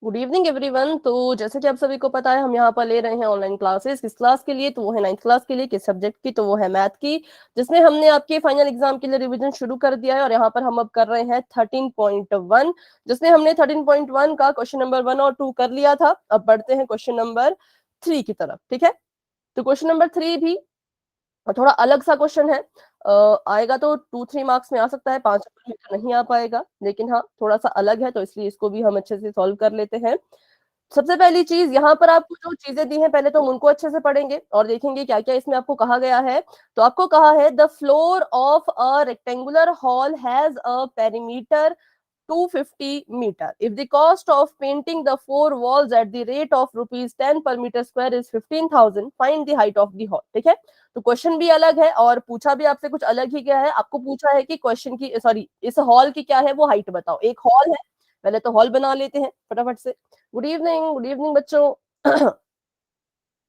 Good evening everyone. तो जैसे कि आप सभी को पता है, हम यहाँ पर ले रहे हैं ऑनलाइन क्लासेस। किस क्लास के लिए? तो वो है 9th क्लास के लिए। किस सब्जेक्ट की? तो वो है मैथ की, जिसमें हमने आपके फाइनल एग्जाम के लिए रिवीजन शुरू कर दिया है। और यहाँ पर हम अब कर रहे हैं 13.1, जिसमें हमने 13.1 का क्वेश्चन नंबर 1 और 2 कर लिया था। अब बढ़ते हैं क्वेश्चन नंबर 3 की तरफ। ठीक है, तो क्वेश्चन नंबर 3 भी और थोड़ा अलग सा क्वेश्चन है। आएगा तो 2-3 मार्क्स में आ सकता है, 5 में तो नहीं आ पाएगा, लेकिन हाँ थोड़ा सा अलग है, तो इसलिए इसको भी हम अच्छे से सॉल्व कर लेते हैं। सबसे पहली चीज, यहाँ पर आपको जो चीजें दी हैं पहले तो हम उनको अच्छे से पढ़ेंगे और देखेंगे क्या क्या इसमें आपको कहा गया है। तो आपको कहा है the floor of a rectangular hall has a perimeter 250 meter. If the cost of painting the four walls at the rate of rupees 10 per meter square is 15,000, find the height of the hall. ठीक है, तो question भी अलग है और पूछा भी आपसे कुछ अलग ही क्या है। आपको पूछा है कि क्वेश्चन की सॉरी इस हॉल की क्या है वो हाइट बताओ। एक हॉल है, पहले तो हॉल बना लेते हैं फटाफट से। गुड इवनिंग बच्चों।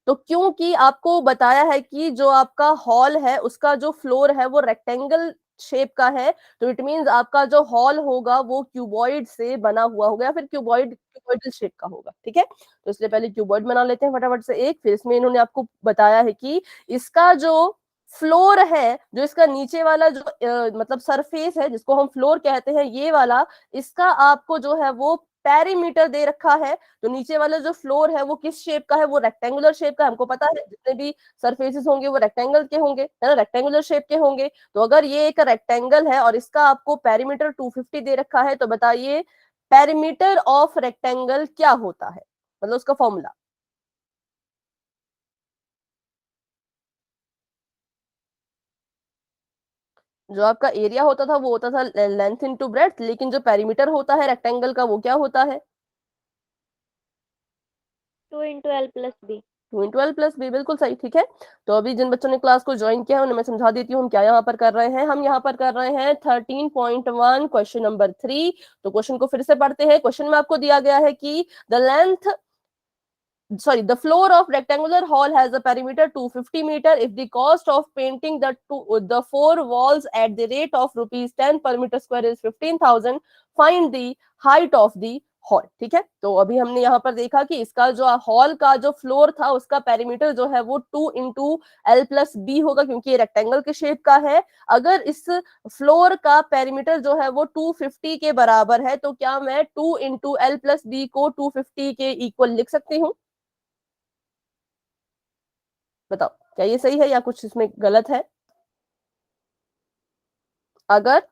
तो क्योंकि आपको बताया है कि जो आपका हॉल है उसका जो फ्लोर है वो रेक्टेंगल शेप का है, तो इट मींस आपका जो हॉल होगा वो क्यूबॉइड से बना हुआ होगा या फिर क्यूबॉइडल शेप का होगा। ठीक है, तो इसलिए पहले क्यूबॉइड बना लेते हैं फटाफट से एक। फिर इसमें इन्होंने आपको बताया है कि इसका जो फ्लोर है, जो इसका नीचे वाला जो मतलब सरफेस है जिसको हम फ्लोर कहते हैं, ये वाला इसका आपको जो है वो पेरीमीटर दे रखा है। तो नीचे वाला जो फ्लोर है वो किस शेप का है? वो रेक्टेंगुलर शेप का। हमको पता है जितने भी सरफेसेस होंगे वो रेक्टेंगल के होंगे, है ना, रेक्टेंगुलर शेप के होंगे। तो अगर ये एक रेक्टेंगल है और इसका आपको पेरीमीटर 250 दे रखा है, तो बताइए पेरीमीटर ऑफ रेक्टेंगल क्या होता है, मतलब उसका फॉर्मूला। जो आपका एरिया होता था वो होता था लेंथ इनटू ब्रेड्थ, लेकिन जो पेरीमीटर होता है रेक्टेंगल का वो क्या होता है? 2 × L + B। 2 × L + B, बिल्कुल सही। ठीक है, तो अभी जिन बच्चों ने क्लास को ज्वाइन किया है उन्हें मैं समझा देती हूँ हम क्या यहाँ पर कर रहे हैं। हम यहाँ पर कर रहे हैं 13.1 क्वेश्चन नंबर 3। तो क्वेश्चन को फिर से पढ़ते हैं। क्वेश्चन में आपको दिया गया है कि the floor of rectangular hall has a perimeter 250 meter. If the cost of painting the four walls at the rate of rupees 10 per meter square is 15,000, find the height of the hall. ठीक है, तो अभी हमने यहाँ पर देखा कि इसका जो हॉल का जो फ्लोर था उसका पेरीमीटर जो है वो 2 × L + B होगा, क्योंकि ये रेक्टेंगल के शेप का है। अगर इस फ्लोर का पेरीमीटर जो है वो 250 के बराबर है, तो क्या मैं 2 × L + B को 250 के इक्वल लिख सकती हूँ? बताओ क्या ये सही है या कुछ इसमें गलत है? अगर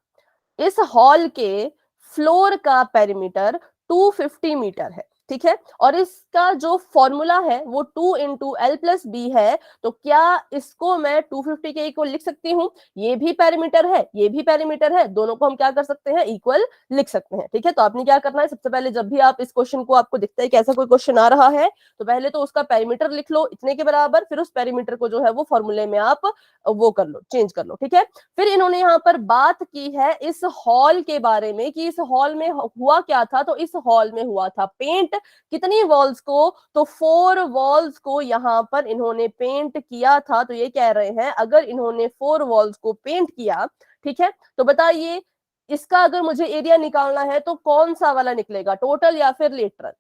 इस हॉल के फ्लोर का पेरीमीटर 250 मीटर है, ठीक है, और इसका जो फॉर्मूला है वो 2 × L + B है, तो क्या इसको मैं 250 के इक्वल लिख सकती हूँ? ये भी पेरीमीटर है, ये भी पेरीमीटर है, दोनों को हम क्या कर सकते हैं? इक्वल लिख सकते हैं। ठीक है, तो आपने क्या करना है, सबसे पहले जब भी आप इस क्वेश्चन को आपको दिखता है कि ऐसा कोई क्वेश्चन आ रहा है, तो पहले तो उसका पेरीमीटर लिख लो इतने के बराबर, फिर उस पेरीमीटर को जो है वो फॉर्मूले में आप वो कर लो, चेंज कर लो। ठीक है, फिर इन्होंने यहाँ पर बात की है इस हॉल के बारे में कि इस हॉल में हुआ क्या था। तो इस हॉल में हुआ था पेंट। कितनी वॉल्स को? तो 4 वॉल्स को यहाँ पर इन्होंने पेंट किया था। तो ये कह रहे हैं अगर इन्होंने 4 वॉल्स को पेंट किया, ठीक है, तो बताइए इसका अगर मुझे एरिया निकालना है तो कौन सा वाला निकलेगा, टोटल या फिर लेटरल?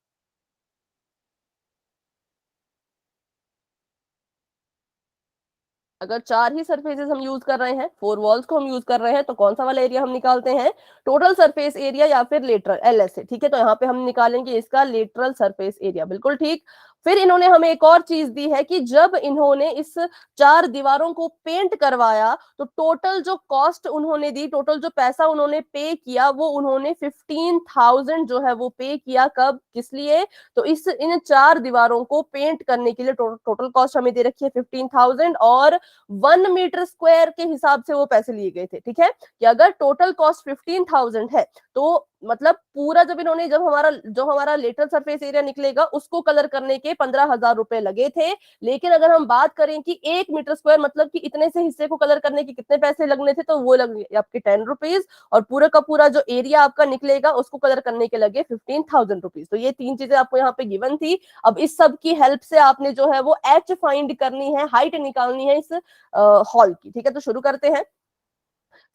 अगर 4 ही सरफेसेस हम यूज कर रहे हैं, 4 वॉल्स को हम यूज कर रहे हैं, तो कौन सा वाला एरिया हम निकालते हैं, टोटल सरफेस एरिया या फिर लेटरल LS? ठीक है, तो यहाँ पे हम निकालेंगे इसका लेटरल सरफेस एरिया, बिल्कुल ठीक। फिर इन्होंने हमें एक और चीज दी है कि जब इन्होंने इस 4 दीवारों को पेंट करवाया तो टोटल जो कॉस्ट उन्होंने दी, टोटल जो पैसा उन्होंने पे किया, वो उन्होंने 15,000 जो है वो पे किया। कब, किस लिए? तो इन 4 दीवारों को पेंट करने के लिए टोटल कॉस्ट हमें दे रखी है 15,000 और 1 मीटर स्क्वायर के हिसाब से वो पैसे लिए गए थे। ठीक है, कि अगर टोटल कॉस्ट 15,000 है तो मतलब पूरा जब हमारा लेटरल सरफेस एरिया निकलेगा उसको कलर करने के 15,000 रुपए लगे थे। लेकिन अगर हम बात करें कि 1 मीटर स्क्वायर मतलब कि इतने से हिस्से को कलर करने के कितने पैसे लगने थे, तो वो लगे आपके 10 रुपीज, और पूरा का पूरा जो एरिया आपका निकलेगा उसको कलर करने के लगे 15,000 रुपीज। तो ये 3 चीजें आपको यहाँ पे गिवन थी। अब इस सब की हेल्प से आपने जो है वो H फाइंड करनी है, हाइट निकालनी है इस हॉल की। ठीक है, तो शुरू करते हैं।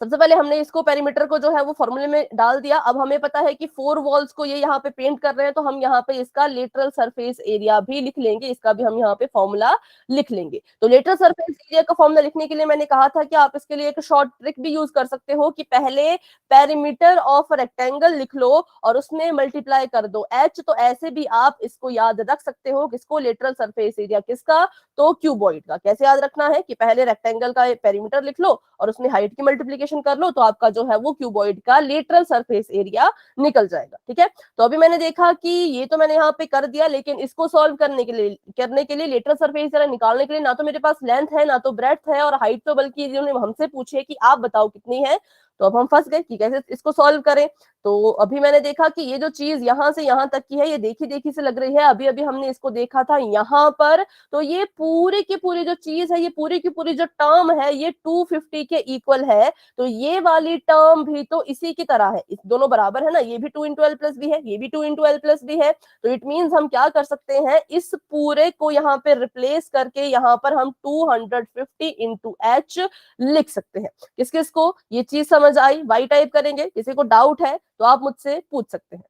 सबसे पहले हमने इसको पेरीमीटर को जो है वो फॉर्मूले में डाल दिया। अब हमें पता है कि 4 वॉल्स को ये यहाँ पे पेंट कर रहे हैं, तो हम यहाँ पे इसका लेटरल सरफेस एरिया भी लिख लेंगे, इसका भी हम यहाँ पे फॉर्मूला लिख लेंगे। तो लेटरल सरफेस एरिया का फॉर्मूला लिखने के लिए मैंने कहा था कि आप इसके लिए एक शॉर्ट ट्रिक भी यूज कर सकते हो कि पहले पेरीमीटर ऑफ रेक्टेंगल लिख लो और उसमें मल्टीप्लाई कर दो h। तो ऐसे भी आप इसको याद रख सकते हो, किसको, लेटरल सरफेस एरिया किसका, तो क्यूबॉइड का। कैसे याद रखना है कि पहले रेक्टेंगल का पेरीमीटर लिख लो और उसमें हाइट की मल्टीप्लीकेशन कर लो, तो आपका जो है वो क्यूबॉइड का लेटरल सरफेस एरिया निकल जाएगा। ठीक है, तो अभी मैंने देखा कि ये तो मैंने यहाँ पे कर दिया, लेकिन इसको सॉल्व करने के लिए लेटरल सरफेस एरिया निकालने के लिए ना तो मेरे पास लेंथ है ना तो ब्रेड्थ है और हाइट तो बल्कि इन्होंने हमसे पूछी है कि आप बताओ कितनी है। तो अब हम फंस गए कि कैसे इसको सॉल्व करें। तो अभी मैंने देखा कि ये जो चीज यहाँ से यहाँ तक की है ये देखी देखी से लग रही है, अभी अभी हमने इसको देखा था यहाँ पर। तो ये पूरी की पूरी जो चीज है, ये पूरी की पूरी जो टर्म है ये 250 के इक्वल है। तो ये वाली टर्म भी तो इसी की तरह है, इस दोनों बराबर है ना, ये भी 2 इंटू एल प्लस बी है, ये भी 2 इंटू एल प्लस बी है। तो इट मीन्स हम क्या कर सकते हैं, इस पूरे को यहाँ पे रिप्लेस करके यहाँ पर हम 250 इंटू एच लिख सकते हैं। किस किस को ये चीज समझ आई, वाई टाइप करेंगे, किसी को डाउट है तो आप मुझसे पूछ सकते हैं।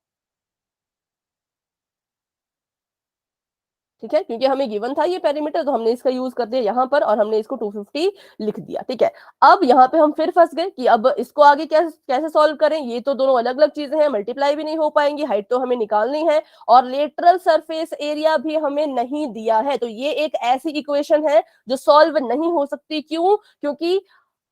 ठीक है, क्योंकि हमें गिवन था ये पेरीमीटर, तो हमने इसका यूज कर दिया यहाँ पर और हमने इसको 250 लिख दिया। ठीक है, अब यहाँ पे हम फिर फंस गए कि अब इसको आगे कैसे कैसे सॉल्व करें। ये तो दोनों अलग अलग चीजें हैं, मल्टीप्लाई भी नहीं हो पाएंगी, हाइट तो हमें निकालनी है और लेटरल सरफेस एरिया भी हमें नहीं दिया है। तो ये एक ऐसी इक्वेशन है जो सॉल्व नहीं हो सकती। क्यों? क्योंकि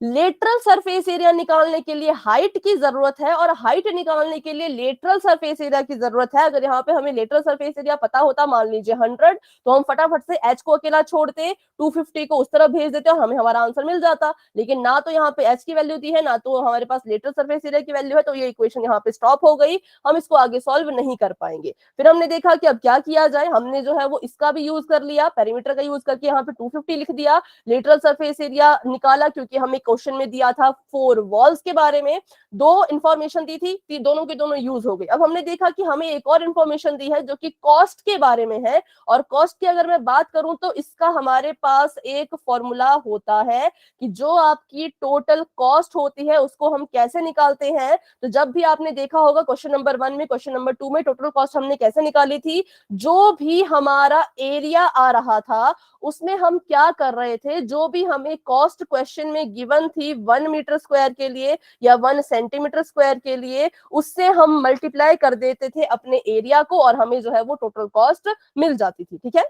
लेटरल सरफेस एरिया निकालने के लिए हाइट की जरूरत है और हाइट निकालने के लिए लेटरल सरफेस एरिया की जरूरत है। अगर यहाँ पे हमें लेटरल सरफेस एरिया पता होता, मान लीजिए 100, तो हम फटाफट से h को अकेला छोड़ते, 250 को उस तरफ भेज देते और हमें हमारा आंसर मिल जाता। लेकिन ना तो यहाँ पे h की वैल्यू दी है ना तो हमारे पास लेटरल सरफेस एरिया की वैल्यू है, तो ये इक्वेशन यहाँ पे स्टॉप हो गई, हम इसको आगे सॉल्व नहीं कर पाएंगे। फिर हमने देखा कि अब क्या किया जाए, हमने जो है वो इसका भी यूज कर लिया, पेरीमीटर का यूज करके यहाँ पे 250 लिख दिया, लेटरल सरफेस एरिया निकाला क्योंकि हमें क्वेश्चन में दिया था 4 वॉल्स के बारे में, दो इंफॉर्मेशन दी थी, दोनों के दोनों यूज हो गई। अब हमने देखा कि हमें एक और इंफॉर्मेशन दी है जो कि कॉस्ट के बारे में है, और कॉस्ट की अगर मैं बात करूं तो इसका हमारे पास एक फॉर्मूला होता है कि जो आपकी टोटल कॉस्ट होती है उसको हम कैसे निकालते हैं। तो जब भी आपने देखा होगा क्वेश्चन नंबर 1 में, क्वेश्चन नंबर 2 में टोटल कॉस्ट हमने कैसे निकाली थी, जो भी हमारा एरिया आ रहा था उसमें हम क्या कर रहे थे, जो भी हमें कॉस्ट क्वेश्चन में गिवन थी 1 मीटर स्क्वायर के लिए या 1 सेंटीमीटर स्क्वायर के लिए, उससे हम मल्टीप्लाई कर देते थे अपने एरिया को और हमें जो है वो टोटल कॉस्ट मिल जाती थी। ठीक है,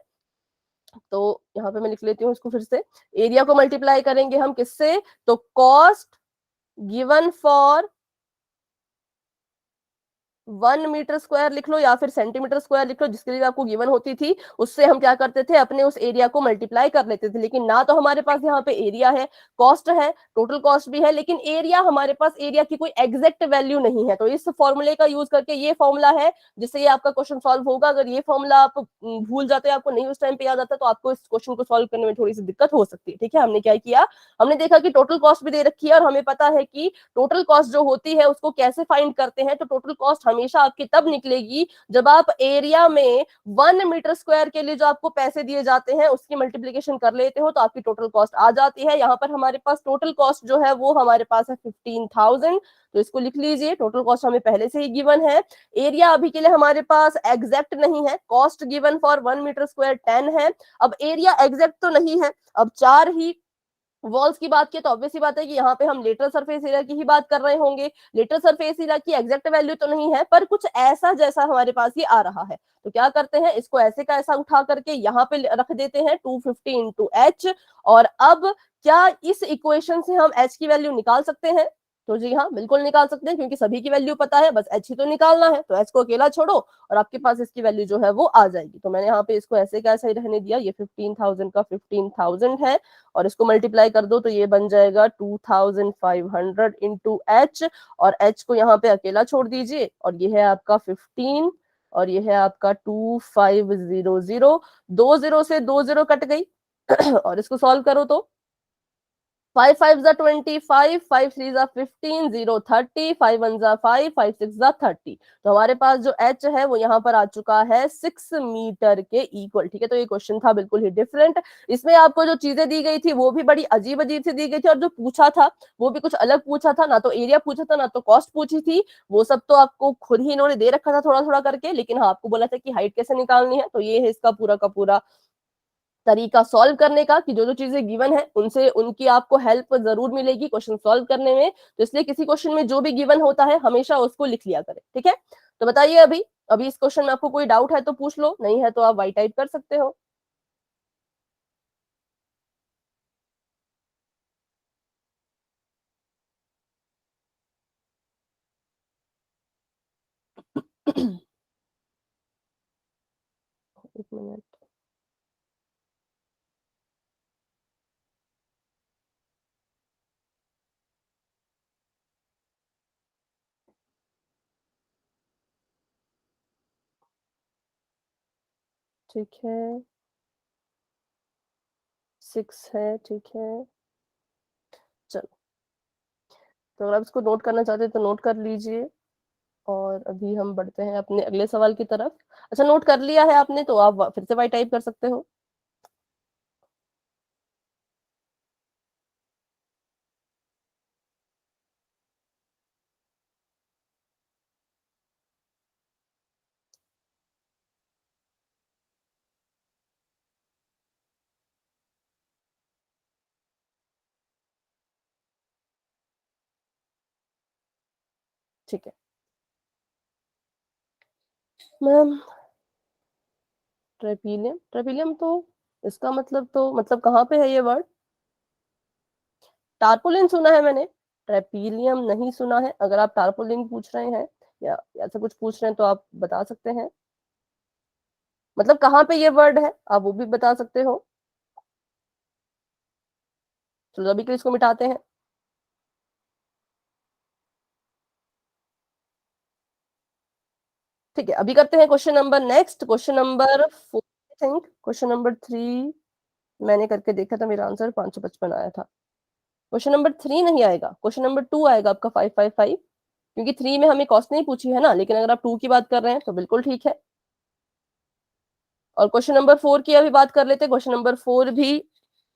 तो यहाँ पे मैं लिख लेती हूँ इसको फिर से। एरिया को मल्टीप्लाई करेंगे हम किससे, तो cost given for 1 metre square लिख लो या फिर सेंटीमीटर स्क्वायर लिख लो, जिसके लिए आपको गिवन होती थी, उससे हम क्या करते थे, अपने उस एरिया को मल्टीप्लाई कर लेते थे। लेकिन ना तो हमारे पास यहाँ पे एरिया है, कॉस्ट है, टोटल कॉस्ट भी है, लेकिन एरिया, हमारे पास एरिया की कोई एग्जैक्ट वैल्यू नहीं है। तो इस फॉर्मूले का यूज करके, ये फॉर्मूला है जिससे ये आपका क्वेश्चन सॉल्व होगा। अगर ये फॉर्मूला आप भूल जाते हैं, आपको नहीं उस टाइम पे याद आता, तो आपको इस क्वेश्चन को सॉल्व करने में थोड़ी सी दिक्कत हो सकती है। ठीक है, हमने क्या किया, हमने देखा कि टोटल कॉस्ट भी दे रखी है और हमें पता है कि टोटल कॉस्ट जो होती है उसको कैसे फाइंड करते हैं। तो टोटल कॉस्ट हमेशा आपकी तब निकलेगी जब आप एरिया में 1 मीटर स्क्वायर के लिए जो आपको पैसे दिए जाते हैं उसकी मल्टीप्लीकेशन कर लेते हो, तो आपकी टोटल कॉस्ट आ जाती है। यहाँ पर हमारे पास टोटल कॉस्ट जो है वो हमारे पास है 15,000, तो इसको लिख लीजिए, टोटल कॉस्ट हमें पहले से ही गिवन है। एरिया अभी के लिए हमारे पास एग्जैक्ट नहीं है, cost given for 1 metre square 10 है। अब एरिया एग्जैक्ट तो नहीं है, अब 4 ही वॉल्स की बात की तो ऑब्वियस सी बात है कि यहाँ पे हम लेटरल सरफेस एरिया की ही बात कर रहे होंगे। लेटरल सरफेस एरिया की एग्जैक्ट वैल्यू तो नहीं है, पर कुछ ऐसा जैसा हमारे पास ये आ रहा है। तो क्या करते हैं, इसको ऐसे का ऐसा उठा करके यहाँ पे रख देते हैं 250 इंटू एच। और अब क्या इस इक्वेशन से हम एच की वैल्यू निकाल सकते हैं, तो जी हाँ, बिल्कुल निकाल सकते हैं, क्योंकि सभी की वैल्यू पता है, बस एच ही तो निकालना है। तो एच को अकेला छोड़ो और आपके पास इसकी वैल्यू जो है वो आ जाएगी। तो मैंने यहाँ पे इसको ऐसे का ऐसा ही रहने दिया, ये 15,000 का 15,000 है और इसको मल्टीप्लाई कर दो तो ये बन जाएगा 2,500 इंटू एच, और एच को यहाँ पे अकेला छोड़ दीजिए और ये है आपका 15 और ये है आपका 2500, 2 0 से 2 0 कट गई और इसको सॉल्व करो तो 5 5 जा 25, 5 3 जा 15, 0 30, 5 1 जा 5, 5 6 जा 30। तो हमारे पास जो h है वो यहाँ पर आ चुका है 6 मीटर के इक्वल। ठीक है, तो ये क्वेश्चन था बिल्कुल ही डिफरेंट। इसमें आपको जो चीजें दी गई थी वो भी बड़ी अजीब अजीब सी दी गई थी, और जो पूछा था वो भी कुछ अलग पूछा था, ना तो एरिया पूछा था ना तो कॉस्ट पूछी थी। वो सब तो आपको खुद ही इन्होंने दे रखा था थोड़ा थोड़ा करके, लेकिन हाँ आपको बोला था कि हाइट कैसे निकालनी है। तो ये है इसका पूरा का पूरा तरीका सॉल्व करने का, कि जो जो चीजें गिवन है उनसे उनकी आपको हेल्प जरूर मिलेगी क्वेश्चन सॉल्व करने में। तो इसलिए किसी क्वेश्चन में जो भी गिवन होता है हमेशा उसको लिख लिया करें। ठीक है, तो बताइए अभी अभी इस क्वेश्चन में आपको कोई डाउट है तो पूछ लो, नहीं है तो आप वाई टाइप कर सकते हो। एक मिनट। ठीक है, 6 है। ठीक है, चलो, तो अगर आप इसको नोट करना चाहते हैं तो नोट कर लीजिए, और अभी हम बढ़ते हैं अपने अगले सवाल की तरफ। अच्छा, नोट कर लिया है आपने तो आप फिर से वाई टाइप कर सकते हो। ठीक है मैम, ट्रेपीलियम, ट्रेपीलियम तो इसका मतलब तो मतलब कहाँ पे है ये वर्ड? टारपोलिन सुना है मैंने, ट्रेपीलियम नहीं सुना है। अगर आप टारपोलिन पूछ रहे हैं या ऐसा कुछ पूछ रहे हैं तो आप बता सकते हैं, मतलब कहाँ पे ये वर्ड है आप वो भी बता सकते हो। चलो अभी के लिए इसको मिटाते हैं। ठीक है, अभी करते हैं question number next, question number 4। Think question number 3 मैंने करके देखा था, मेरा आंसर 555 आया था। क्वेश्चन नंबर 3 नहीं आएगा, क्वेश्चन नंबर 2 आएगा आपका 555, क्योंकि 3 में हमें कॉस्ट नहीं पूछी है ना, लेकिन अगर आप 2 की बात कर रहे हैं तो बिल्कुल ठीक है। और क्वेश्चन नंबर 4 की अभी बात कर लेते हैं। क्वेश्चन नंबर 4 भी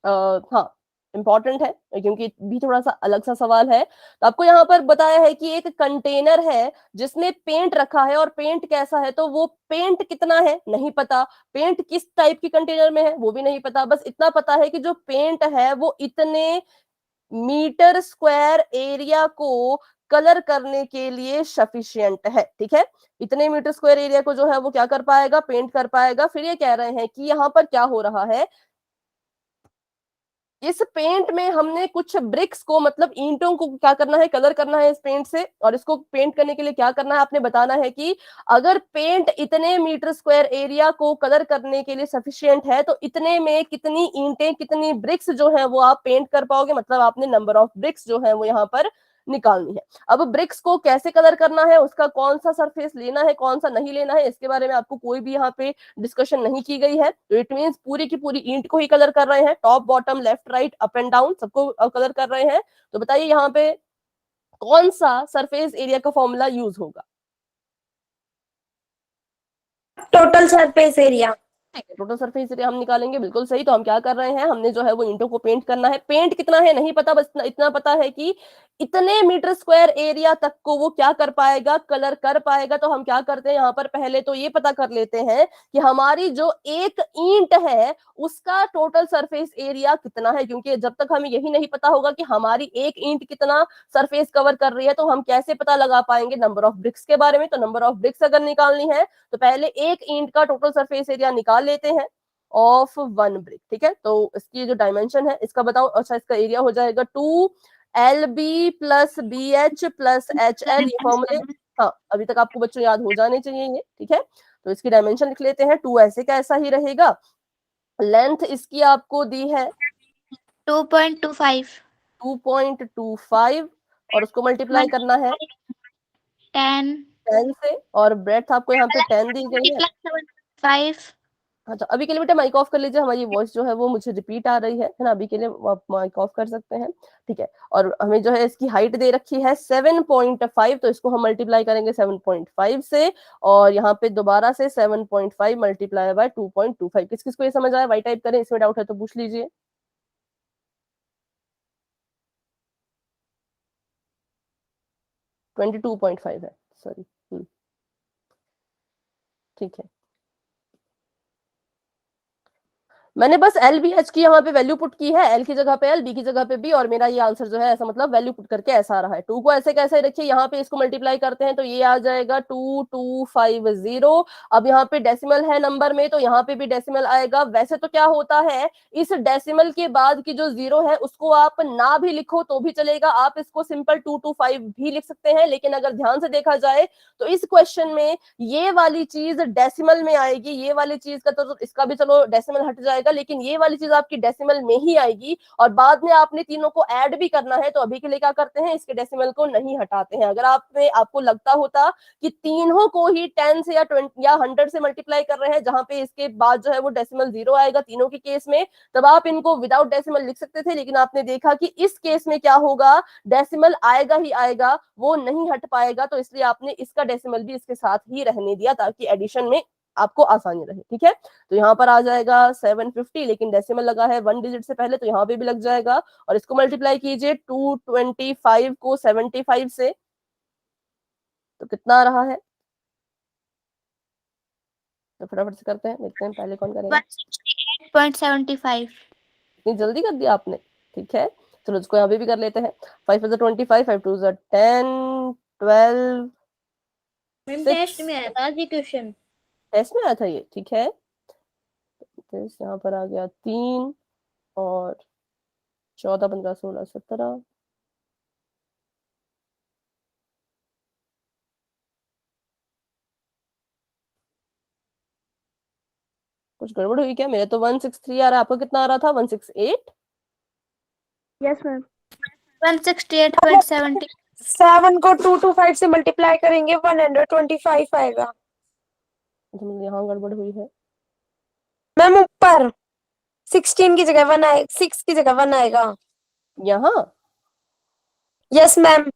हाँ इंपॉर्टेंट है, क्योंकि भी थोड़ा सा अलग सा सवाल है। तो आपको यहाँ पर बताया है कि एक कंटेनर है जिसमें पेंट रखा है, और पेंट कैसा है, तो वो पेंट कितना है नहीं पता, पेंट किस टाइप की कंटेनर में है वो भी नहीं पता, बस इतना पता है कि जो पेंट है वो इतने मीटर स्क्वायर एरिया को कलर करने के लिए सफिशियंट है। ठीक है, इतने मीटर स्क्वायर एरिया को जो है वो क्या कर पाएगा, पेंट कर पाएगा। फिर ये कह रहे हैं कि यहाँ पर क्या हो रहा है, इस पेंट में हमने कुछ ब्रिक्स को मतलब ईंटों को क्या करना है, कलर करना है इस पेंट से। और इसको पेंट करने के लिए क्या करना है, आपने बताना है कि अगर पेंट इतने मीटर स्क्वायर एरिया को कलर करने के लिए सफिशिएंट है तो इतने में कितनी ईंटें कितनी ब्रिक्स जो है वो आप पेंट कर पाओगे, मतलब आपने नंबर ऑफ ब्रिक्स जो है वो यहाँ पर निकालनी है। अब ब्रिक्स को कैसे कलर करना है, उसका कौन सा सरफेस लेना है कौन सा नहीं लेना है, इसके बारे में आपको कोई भी यहाँ पे डिस्कशन नहीं की गई है। तो इट मींस पूरी की पूरी ईंट को ही कलर कर रहे हैं, top bottom left right up and down सबको कलर कर रहे हैं। तो बताइए यहाँ पे कौन सा सरफेस एरिया का फॉर्मूला यूज होगा? Total surface area. ठीक है, टोटल सरफेस एरिया हम निकालेंगे, बिल्कुल सही। तो हम क्या कर रहे हैं, हमने जो है वो ईंटों को पेंट करना है। पेंट कितना है नहीं पता, बस इतना पता है कि इतने मीटर स्क्वायर एरिया तक को वो क्या कर पाएगा, कलर कर पाएगा। तो हम क्या करते हैं यहाँ पर, पहले तो ये पता कर लेते हैं कि हमारी जो एक ईंट है उसका टोटल सरफेस एरिया कितना है, क्योंकि जब तक हमें यही नहीं पता होगा कि हमारी एक ईंट कितना सरफेस कवर कर रही है तो हम कैसे पता लगा पाएंगे नंबर ऑफ ब्रिक्स के बारे में। तो नंबर ऑफ ब्रिक्स अगर निकालनी है तो पहले एक ईंट का टोटल सरफेस एरिया निकाल लेते हैं ऑफ 1 ब्रिक। ठीक है, तो इसकी जो डायमेंशन है इसका बताओ। अच्छा, इसका एरिया हो जाएगा 2 LB plus BH plus HL, ये फॉर्मूले हाँ अभी तक आपको बच्चों याद हो जाने चाहिए ये। ठीक है, तो इसकी डायमेंशन लिख लेते हैं। 2 ऐसे का ऐसा ही रहेगा। लेंथ इसकी आपको दी है 2.25 2.25, और उसको मल्टीप्लाई करना है 10 10 से, और ब्रेड्थ आपको यहाँ पे 10 दी गई है। प्लस 5 अच्छा, अभी के लिए बेटा माइक ऑफ कर लीजिए, हमारी वॉइस जो है वो मुझे रिपीट आ रही है ना, अभी के लिए आप माइक ऑफ कर सकते हैं, ठीक है। और हमें जो है इसकी हाइट दे रखी है 7.5, तो इसको हम मल्टीप्लाई करेंगे 7.5 से, और यहाँ पे दोबारा से 7.5 मल्टीप्लाई बाय 2.25। किस किस को ये समझ आया, वाई टाइप करें, इसमें डाउट है तो पूछ लीजिए। 22.5 है, सॉरी, ठीक है। मैंने बस एल बी एच की यहाँ पे वैल्यू पुट की है, एल की जगह पे एल, बी की जगह पे बी, और मेरा ये आंसर जो है ऐसा मतलब वैल्यू पुट करके ऐसा आ रहा है। 2 को ऐसे कैसे रखिए, यहाँ पे इसको मल्टीप्लाई करते हैं तो ये आ जाएगा 2250। अब यहाँ पे डेसिमल है नंबर में, तो यहाँ पे भी डेसिमल आएगा। वैसे तो क्या होता है, इस डेसिमल के बाद की जो जीरो है उसको आप ना भी लिखो तो भी चलेगा, आप इसको सिंपल 225 भी लिख सकते हैं। लेकिन अगर ध्यान से देखा जाए तो इस क्वेश्चन में ये वाली चीज डेसिमल में आएगी, ये वाली चीज का तो इसका भी चलो डेसिमल हट जाएगा, लेकिन ये वाली चीज आपकी डेसिमल में ही आएगी, और बाद में आपने तीनों को ऐड भी करना है। तो अभी के लिए क्या करते हैं, इसके डेसिमल को नहीं हटाते हैं। अगर आपको लगता होता कि तीनों को ही 10 से या 20 या 100 से मल्टीप्लाई कर रहे हैं, जहां पे इसके बाद जो है वो डेसिमल जीरो आएगा तीनों के केस में, तब आप इनको विदाउट डेसिमल लिख सकते थे। लेकिन आपने देखा कि इस केस में क्या होगा, डेसिमल आएगा ही आएगा, वो नहीं हट पाएगा, तो इसलिए आपने इसका डेसिमल भी इसके साथ ही रहने दिया ताकि एडिशन में आपको आसानी रहे, ठीक है। तो यहाँ पर आ जाएगा 750, लेकिन डेसिमल लगा है 1 डिजिट से पहले, तो यहाँ पे भी लग जाएगा। और इसको मल्टीप्लाई कीजिए 225 को 75 से, तो कितना आ रहा है, तो फटाफट से करते हैं, देखते हैं पहले कौन करेगा। 168.75। इतनी जल्दी कर दिया आपने, ठीक है। चलो इसको यहाँ पे भी कर लेते हैं। 5 is 25, 5 2 is 10, 12, टेस्ट में आया था जी क्वेश्चन। टेस्ट में आया था ये, ठीक है। तो यहाँ पर आ गया 3 और 14, 15, 16, 17। कुछ गड़बड़ हुई क्या, मेरे तो 163 आ रहा है, आपको कितना आ रहा था, 168? Yes ma'am. 168.70। 7 को 225 से मल्टीप्लाई करेंगे 125 आएगा। यहाँ गड़बड़ हुई है मैम, ऊपर 16 की जगह 1 आएगा, 6 की जगह 1 आएगा। यहाँ। Yes ma'am.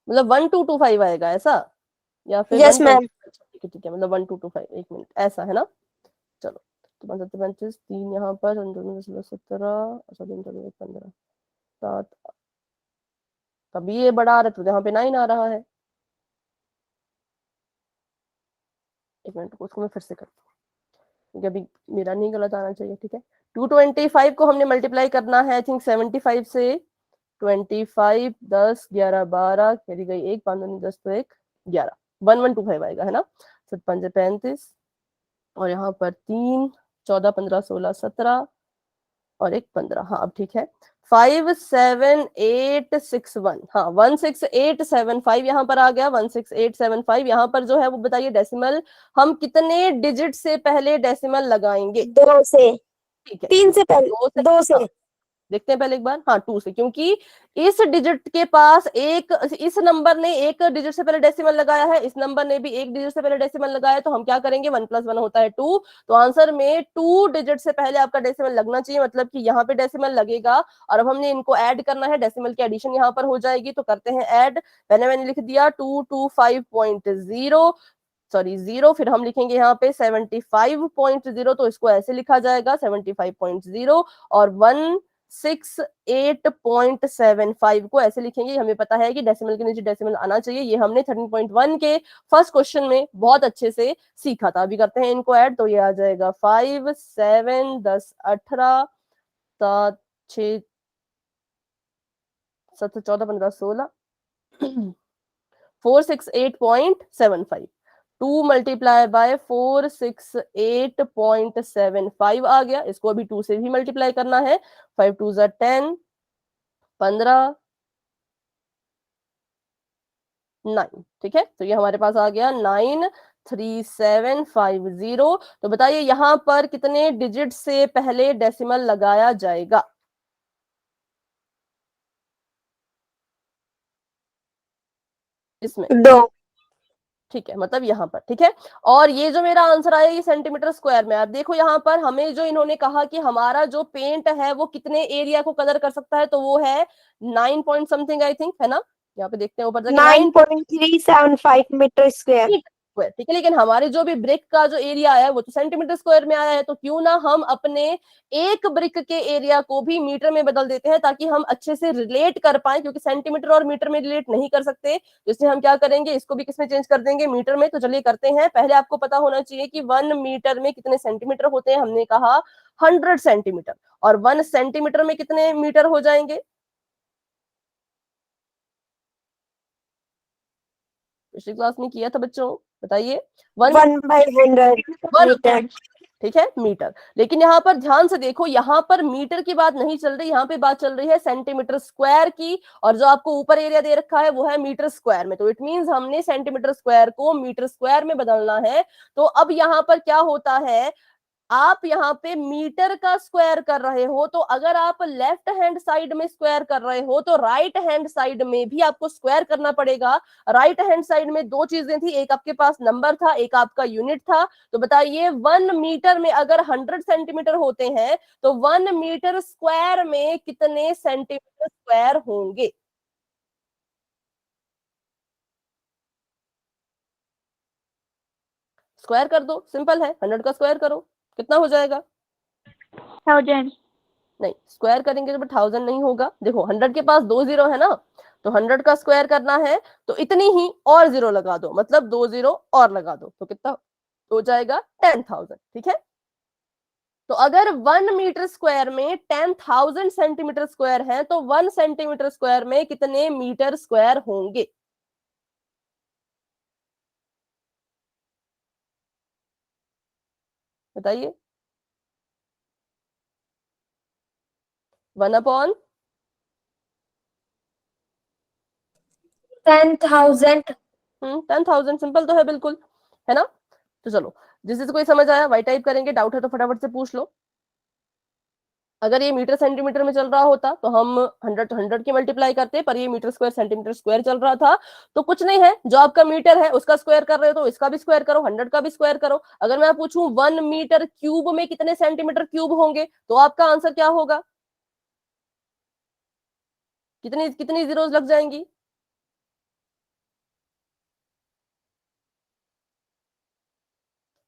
मतलब 1225 आएगा ऐसा, या फिर यस मैम। ठीक है ठीक है, मतलब 1225, 1 मिनट, ऐसा है ना। चलो, तो 35, 3 यहाँ पर 17, 15, 7, तभी ये बड़ा आ रहा है, तो यहाँ पे 9 आ रहा है। 1 मिनट, उसको मैं फिर से करती हूँ क्योंकि अभी मेरा नहीं गलत आना चाहिए, ठीक है। 225 को हमने मल्टीप्लाई करना है आई थिंक 75 से। 25, 10, 11, 12, कैरी गई 1, 5 2 10 तो 1, 11, 1125 आएगा, है ना। 7 5 35, और यहाँ पर 3, 14, 15, 16, 17, और 1 15, हाँ अब ठीक है। 57861, हाँ 16875 यहाँ पर आ गया, 16875। यहाँ पर जो है वो बताइए डेसिमल हम कितने डिजिट से पहले डेसिमल लगाएंगे। 2 से, ठीक है, 3 से पहले, 2 से। हाँ, देखते हैं पहले एक बार, हाँ 2 से, क्योंकि इस डिजिट के पास एक, इस नंबर ने एक डिजिट से पहले डेसिमल लगाया है, इस नंबर ने भी एक डिजिट से पहले डेसिमल लगाया है, तो हम क्या करेंगे, 1 + 1 होता है 2, तो आंसर में 2 डिजिट से पहले आपका डेसिमल लगना चाहिए, मतलब कि यहाँ पे डेसिमल लगेगा। और अब हमने इनको ऐड करना है, डेसिमल की एडिशन यहाँ पर हो जाएगी, तो करते हैं ऐड। मैंने लिख दिया 225.0, सॉरी 0, फिर हम लिखेंगे यहाँ पे 75.0, तो इसको ऐसे लिखा जाएगा 75.0, और 168.75 को ऐसे लिखेंगे। हमें पता है कि डेसिमल के नीचे डेसिमल आना चाहिए, ये हमने 13.1 के फर्स्ट क्वेश्चन में बहुत अच्छे से सीखा था। अभी करते हैं इनको ऐड, तो ये आ जाएगा 5, 7, 10, 18, 7, 6, 7, 14, 15, 16, 468.75। 2 मल्टीप्लाई बाय 468.75 आ गया, इसको अभी 2 से भी मल्टीप्लाई करना है। 5 2 is 10, 15, 9, ठीक है। तो ये हमारे पास आ गया 93750। तो बताइए यहाँ पर कितने डिजिट से पहले डेसिमल लगाया जाएगा। इसमें 2। ठीक है, मतलब यहाँ पर, ठीक है। और ये जो मेरा आंसर आया ये सेंटीमीटर स्क्वायर में। आप देखो यहाँ पर हमें जो इन्होंने कहा कि हमारा जो पेंट है वो कितने एरिया को कवर कर सकता है, तो वो है 9 पॉइंट समथिंग आई थिंक, है ना। यहाँ पे देखते हैं ऊपर जाके 9.375 मीटर स्क्वायर। स्क्वायर, ठीक है। लेकिन हमारे जो भी ब्रिक का जो एरिया आया है वो तो सेंटीमीटर स्क्वायर में आया है, तो क्यों ना हम अपने एक ब्रिक के एरिया को भी मीटर में बदल देते हैं ताकि हम अच्छे से रिलेट कर पाए, क्योंकि सेंटीमीटर और मीटर में रिलेट नहीं कर सकते। तो इसलिए हम क्या करेंगे, इसको भी किसमें चेंज कर देंगे, मीटर में। तो चलिए करते हैं। पहले आपको पता होना चाहिए कि 1 मीटर में कितने सेंटीमीटर होते हैं। हमने कहा 100 सेंटीमीटर, और 1 सेंटीमीटर में कितने मीटर हो जाएंगे। पिछली क्लास में किया था बच्चों, बताइए। 1/100 मीटर। ठीक है, मीटर। लेकिन यहाँ पर ध्यान से देखो, यहाँ पर मीटर की बात नहीं चल रही, यहाँ पे बात चल रही है सेंटीमीटर स्क्वायर की, और जो आपको ऊपर एरिया दे रखा है वो है मीटर स्क्वायर में। तो इट मींस हमने सेंटीमीटर स्क्वायर को मीटर स्क्वायर में बदलना है। तो अब यहाँ पर क्या होता है, आप यहाँ पे मीटर का स्क्वायर कर रहे हो, तो अगर आप लेफ्ट हैंड साइड में स्क्वायर कर रहे हो तो राइट हैंड साइड में भी आपको स्क्वायर करना पड़ेगा। राइट हैंड साइड में दो चीजें थी, एक आपके पास नंबर था, एक आपका यूनिट था। तो बताइए 1 मीटर में अगर 100 सेंटीमीटर होते हैं तो 1 मीटर स्क्वायर में कितने सेंटीमीटर स्क्वायर होंगे। स्क्वायर कर दो, सिंपल है। 100 का स्क्वायर करो, कितना हो जाएगा। 1000। नहीं, स्क्वायर करेंगे तो 1000 नहीं होगा। देखो 100 के पास 2 जीरो है ना, तो 100 का स्क्वायर करना है तो इतनी ही और जीरो लगा दो, मतलब 2 जीरो और लगा दो, तो कितना हो जाएगा 10,000। ठीक है, तो अगर 1 मीटर स्क्वायर में 10,000 सेंटीमीटर स्क्वायर है तो 1 सेंटीमीटर स्क्वायर में कितने मीटर स्क्वायर होंगे। बताइए। 1/10,000 10,000 सिंपल तो है बिल्कुल, है ना। तो चलो, जिससे कोई समझ आया वाई टाइप करेंगे, डाउट है तो फटाफट से पूछ लो। अगर ये मीटर सेंटीमीटर में चल रहा होता तो हम 100 तो 100 की मल्टीप्लाई करते, पर ये मीटर स्क्वायर सेंटीमीटर स्क्वायर चल रहा था, तो कुछ नहीं है, जो आपका मीटर है उसका स्क्वायर कर रहे हो तो इसका भी स्क्वायर करो, 100 का भी स्क्वायर करो। अगर मैं पूछूं 1 मीटर क्यूब में कितने सेंटीमीटर क्यूब होंगे, तो आपका आंसर क्या होगा। कितनी कितनी जीरोस लग जाएंगी।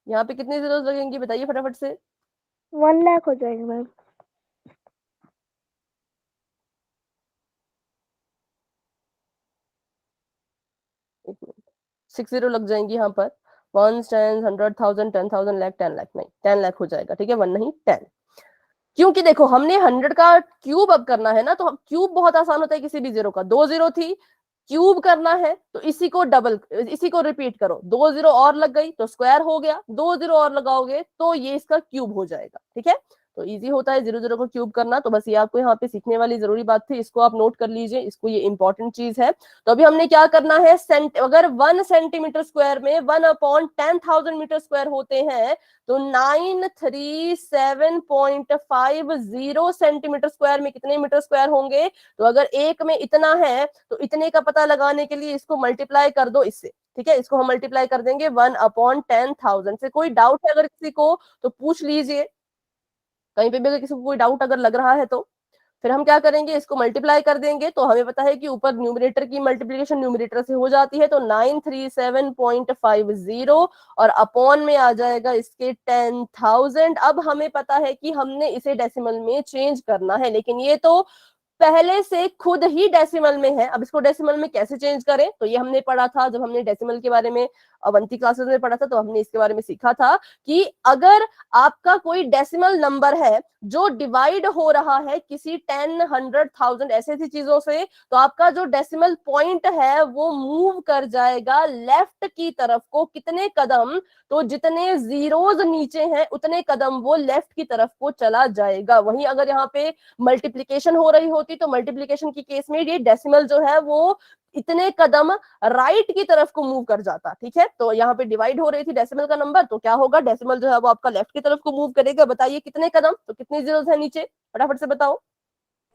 यहाँ पे कितनी जीरोस लगेंगी, बताइए फटाफट से। 1 लाख हो जाएगा मैम। 6 जीरो लग जाएंगी यहाँ पर। 1 10 100,000 10,000 लाख 10 लाख, नहीं 10 लाख हो जाएगा। ठीक है, 1 नहीं 10, क्योंकि देखो हमने 100 का क्यूब अब करना है ना, तो क्यूब बहुत आसान होता है किसी भी जीरो का। 2 जीरो थी, क्यूब करना है तो इसी को डबल, इसी को रिपीट करो, 2 जीरो और लग गई तो स्क्वायर हो गया, 2 जीरो और लगाओगे तो ये इसका क्यूब हो जाएगा। ठीक है, तो इजी होता है 0 0 को क्यूब करना। तो बस ये आपको यहाँ पे सीखने वाली जरूरी बात थी, इसको आप नोट कर लीजिए, इसको, ये इंपॉर्टेंट चीज है। तो अभी हमने क्या करना है, अगर 1 सेंटीमीटर स्क्वायर में 1/10,000 मीटर स्क्वायर होते हैं तो 937.50 सेंटीमीटर स्क्वायर में कितने मीटर स्क्वायर होंगे। तो अगर एक में इतना है तो इतने का पता लगाने के लिए इसको मल्टीप्लाई कर दो इससे। ठीक है, इसको हम मल्टीप्लाई कर देंगे 1/10,000 से। कोई डाउट है अगर किसी को तो पूछ लीजिए, कहीं पे भी अगर किसी को कोई डाउट अगर लग रहा है तो। फिर हम क्या करेंगे, इसको मल्टीप्लाई कर देंगे, तो हमें पता है कि ऊपर न्यूमरेटर की मल्टीप्लिकेशन न्यूमरेटर से हो जाती है, तो 937.50 और अपॉन में आ जाएगा इसके 10,000। अब हमें पता है कि हमने इसे डेसिमल में चेंज करना है, लेकिन ये तो पहले से खुद ही डेसिमल में है। अब इसको डेसिमल में कैसे चेंज करें, तो ये हमने पढ़ा था जब हमने डेसिमल के बारे में अवंती क्लासेस में पढ़ा था, तो हमने इसके बारे में सीखा था कि अगर आपका कोई डेसिमल नंबर है जो डिवाइड हो रहा है किसी 10 100 1000 ऐसी ऐसी चीजों से, तो आपका जो डेसिमल पॉइंट है वो मूव कर जाएगा लेफ्ट की तरफ को कितने कदम, तो जितने जीरोज नीचे हैं उतने कदम वो लेफ्ट की तरफ को चला जाएगा। वहीं अगर यहाँ पे मल्टीप्लीकेशन हो रही होती तो मल्टीप्लीकेशन की केस में ये डेसिमल जो है वो इतने कदम राइट की तरफ को मूव कर जाता। ठीक है, तो यहाँ पे डिवाइड हो रही थी डेसिमल का नंबर, तो क्या होगा, डेसिमल जो है वो आपका लेफ्ट की तरफ को मूव करेगा। बताइए कितने कदम, तो कितनी जीरोस है नीचे, फटाफट से बताओ।